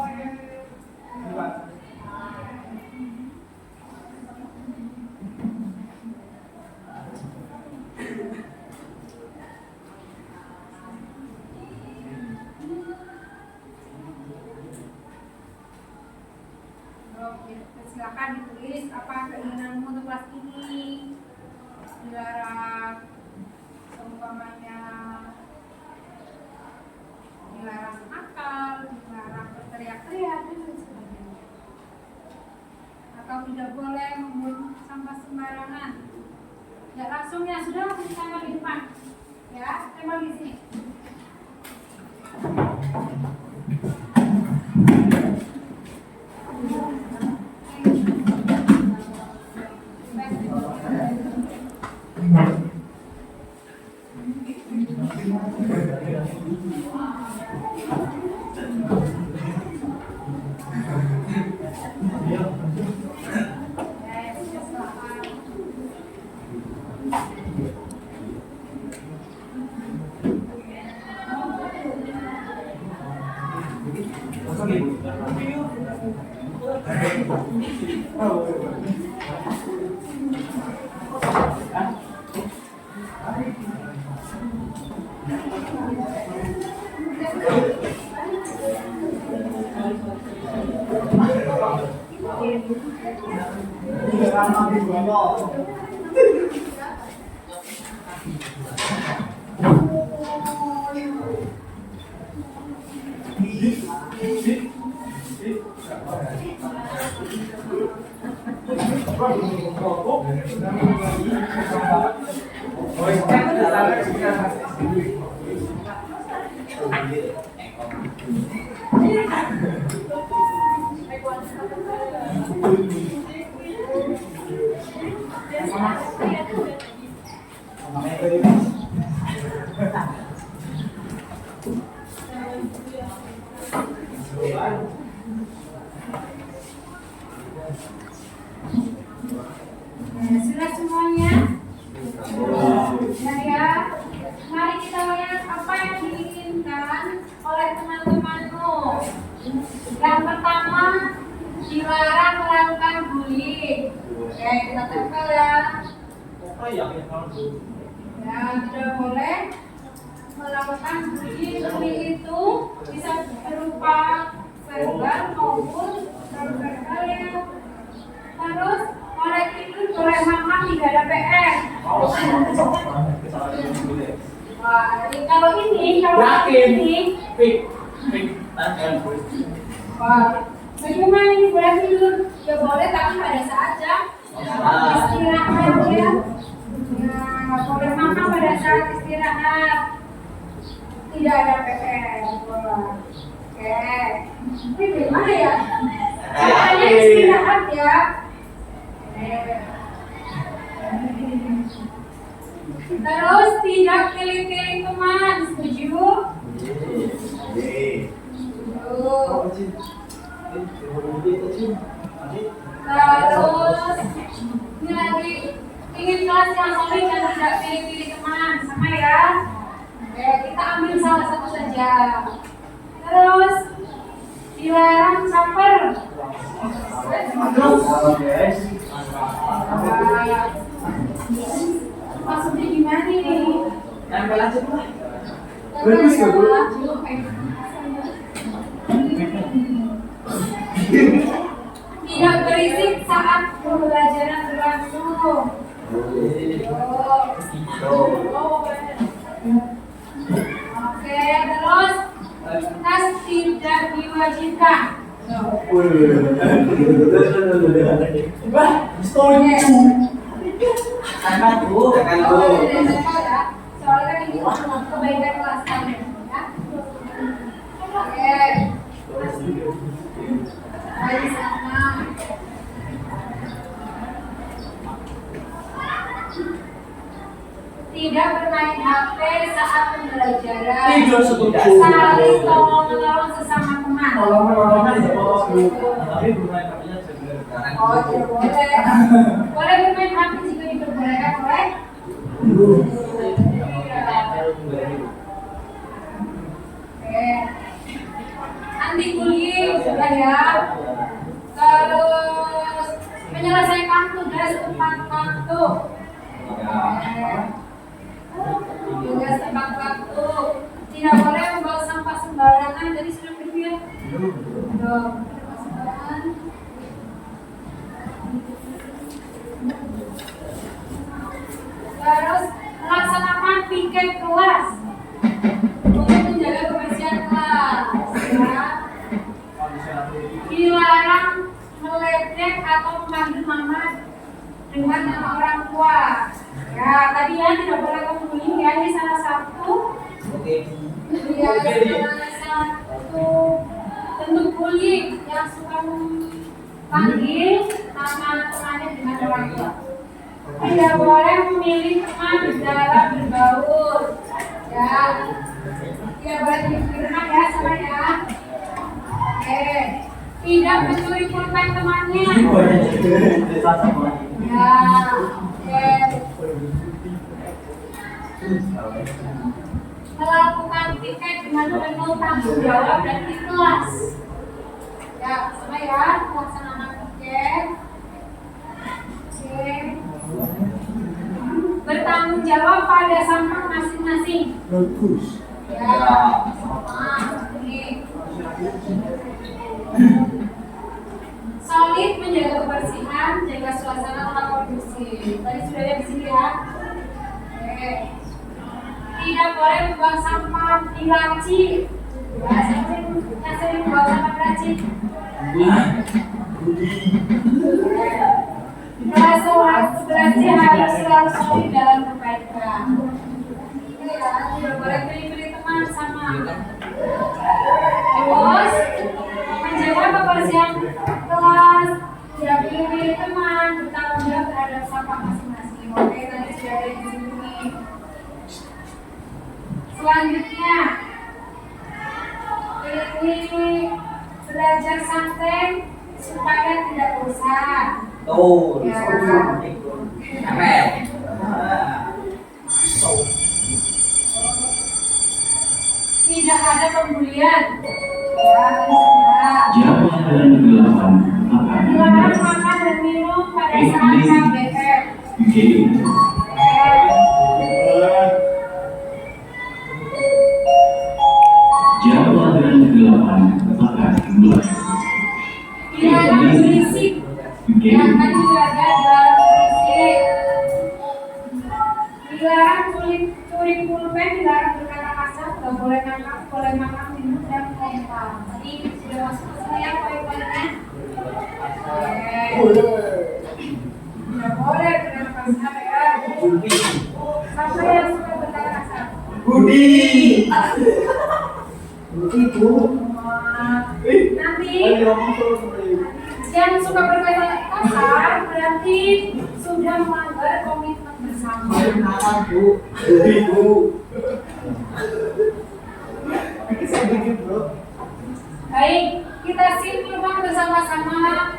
Silakan ditulis apa keinginanmu untuk kelas ini. Dilarang seumpamanya dilarang nakal, dilarang berteriak-teriak dan lain sebagainya. Atau tidak boleh membuang sampah sembarangan. Ya langsung ya, sudah langsung ditempel di depan. Ya, tempel di sini. Sudah semuanya? Nah ya, mari kita lihat apa yang diinginkan oleh teman-temanmu. Yang pertama, dilarang melakukan bullying. Oke, kita tempel ya. Ya, tidak boleh melakukan bullying. Bullying itu bisa berupa verbal maupun non-verbal ya. Terus oleh itu oleh mama tidak ada PR. Wah, jadi kalau ini wah, bagaimana ini boleh tidur? Ya boleh tapi pada saat jam istirahat ya. Ya, boleh makan pada saat istirahat. Tidak ada PR. Wah. Oke. Ini gimana ya? Hanya istirahat ya. Terus tidak pilih-pilih teman, setuju? Terus ini lagi ingin kelas yang solid dan tidak pilih-pilih teman, sama ya? Oke, kita ambil salah satu saja. Terus dilarang caper. Maksudnya gimana nih? Nempel aja lah. Bagus ya, Bu. Tidak berisik saat pembelajaran berlangsung. Oke, terus tas tidak diwajibkan. Soalnya ini kebaikan kelas kami ya. Oke. Baik sama. Tidak bermain HP saat pembelajaran. Tidak setuju. Saling tolong-menolong sesama teman. Tolong-menolongnya ya tapi bermain HP-nya sebenarnya. Oh, tidak boleh. Boleh bermain HP jika diperbolehkan oleh anti bullying sudah ya. Terus menyelesaikan tugas tepat waktu. Tugas tepat waktu. Tidak boleh membawa sampah sembarangan. Jadi sudah berpikir. Terus melaksanakan piket kelas untuk menjaga kebersihan kelas ya. Dilarang meledek atau memanggil mama dengan nama orang tua ya. Tadi ya tidak boleh membuli ya, ini salah satu ya, salah satu bentuk bullying yang suka memanggil nama temannya dengan orang tua. Tidak boleh memilih teman dalam berbaur ya. Tidak boleh dipikirkan ya sama ya. Oke. Tidak mencuri pulpen temannya ya. Oke. Melakukan piket dengan penuh tanggung jawab dan ikhlas ya, sama ya. Melaksanakan piket menjawab pada sampah masing-masing. Bagus. Ya, ini. Solid menjaga kebersihan, jaga suasana tetap kondusif. Tadi sudah ada di sini ya. Oke. Tidak boleh membuang sampah di laci. Ya, yang sering membuang sampah di laci. Gelasnya harus selalu solid dalam perbaikan. Ini ya, tidak boleh pilih-pilih teman sama. Terus menjaga kebersihan kelas, tidak pilih-pilih teman, bertanggung jawab terhadap sampah masing-masing. Oke, tadi sudah ada di sini. Selanjutnya, ini belajar santai supaya tidak bosan. Tuh, Ya. Tidak ada pembulian. Ya, Jawab adalah kegelapan akan dilarang makan dan minum pada saat KBM. game. Jawab adalah kegelapan akan dimulai. Dilarang berisik. Ya, Game. kan juga ada dilarang berisik. Dilarang curi pulpen, dilarang berkata kasar, nggak boleh ngangkat, boleh makan, minum dan kompak. Tadi sudah masuk ke sini ya poin-poinnya. Nggak boleh berkata kasar ya. Siapa yang suka berkata kasar? Budi. Budi Bu. Nanti yang suka berkata kasar berarti sudah melanggar komitmen bersama. Budi Bu. Baik, kita simpulkan bersama-sama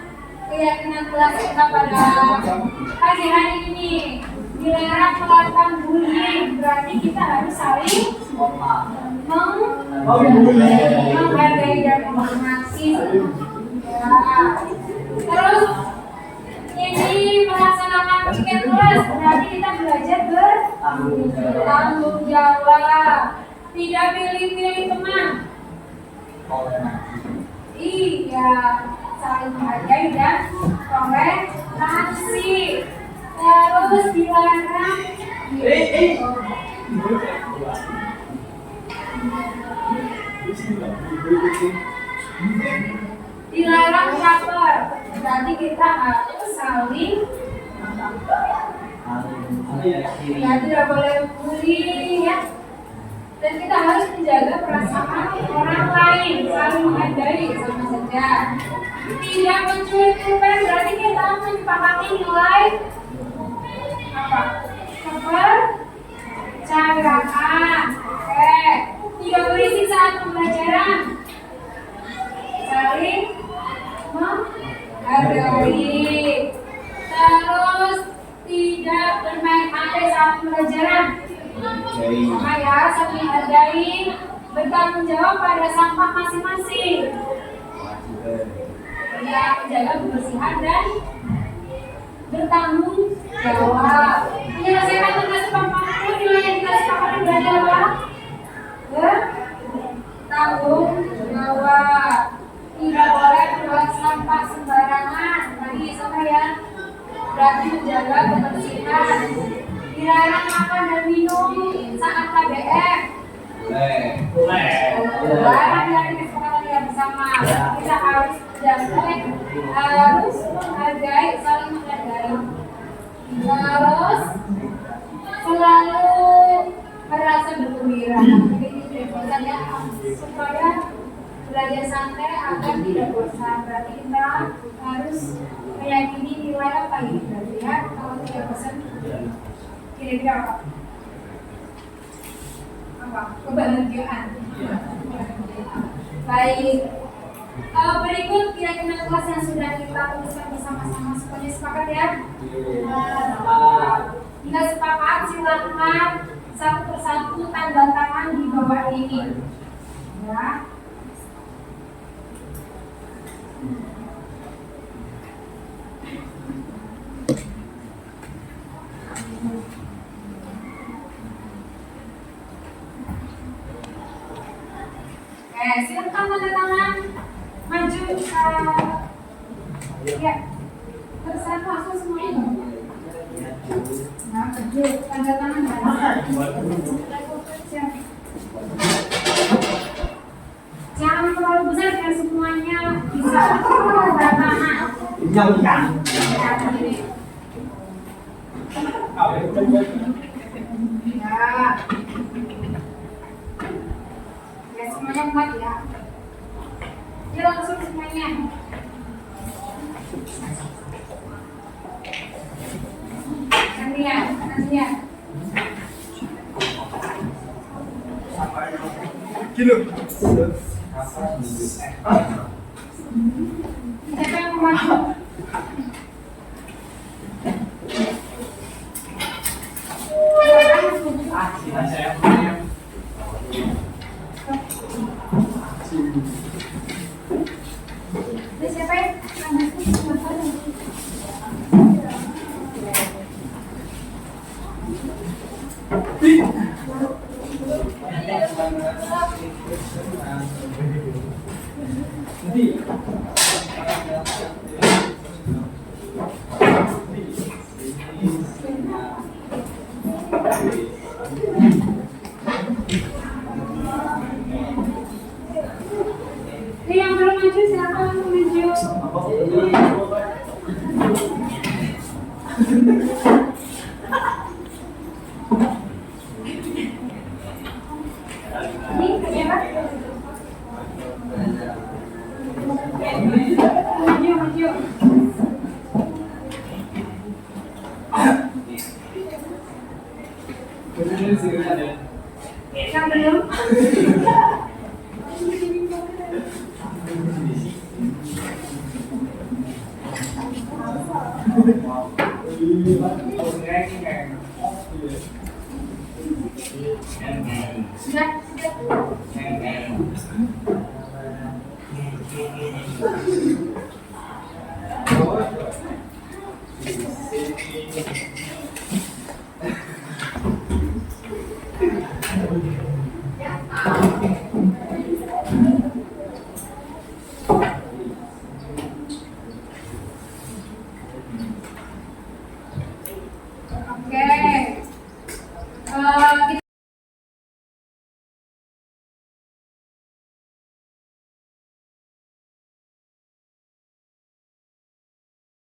keyakinan kelas kita pada pagi hari ini. Dilarang melakukan bullying, berarti kita harus saling menghargai dan menghormati. Ya. Terus ini melaksanakan weekend kelas, berarti kita belajar bertanggung jawab. Tidak pilih-pilih teman. Iya, saling menghargai dan toleransi. Terus dilarang dilarang caper. Berarti kita harus saling ya, tidak boleh bully ya. Dan kita harus menjaga perasaan orang lain, saling menghargai sama saja. Tidak mencuri pulpen berarti kita menyepakati nilai apa? Kepercayaan. Oke. Tidak berisik saat pembelajaran. Saling menghargai. Terus tidak bermain HP saat pembelajaran. Sama ya, saling menghargai, bertanggung jawab pada sampah masing-masing. Ya, menjaga kebersihan dan bertanggung jawab. Menyelesaikan tugas kelompokku nilai yang kita sepakati berarti apa? Bertanggung jawab. Tidak boleh buang sampah sembarangan. Tadi sama ya. Berarti menjaga kebersihan. Dilarang makan dan minum saat KBM. Dilarang dari kesepakatan yang bersama. Kita harus menghargai, saling menghargai. Terus selalu merasa bergembira. Jadi tidak bosan ya, supaya belajar santai agar tidak bosan. Berarti kita harus meyakini nilai apa ini berarti ya. Kalau tidak bosan, kira-kira apa? Kebahagiaan. Baik. Berikut keyakinan kelas yang sudah kita tuliskan bersama-sama. Semuanya sepakat ya? Jika sepakat, silakan satu persatu tanda tangan di bawah ini. Ya. Silakan tanda tangan. Maju ya. Terserah langsung semuanya. Nah, maju tanda tangan. Siap. Jangan terlalu besar biar semuanya bisa tanda tangan. Ya semuanya kuat ya. Ya langsung semuanya. Gantian. Siapa yang mau maju? Siapa yang yang belum maju silakan maju. Ini siapa? Maju. Yang belum? Sudah.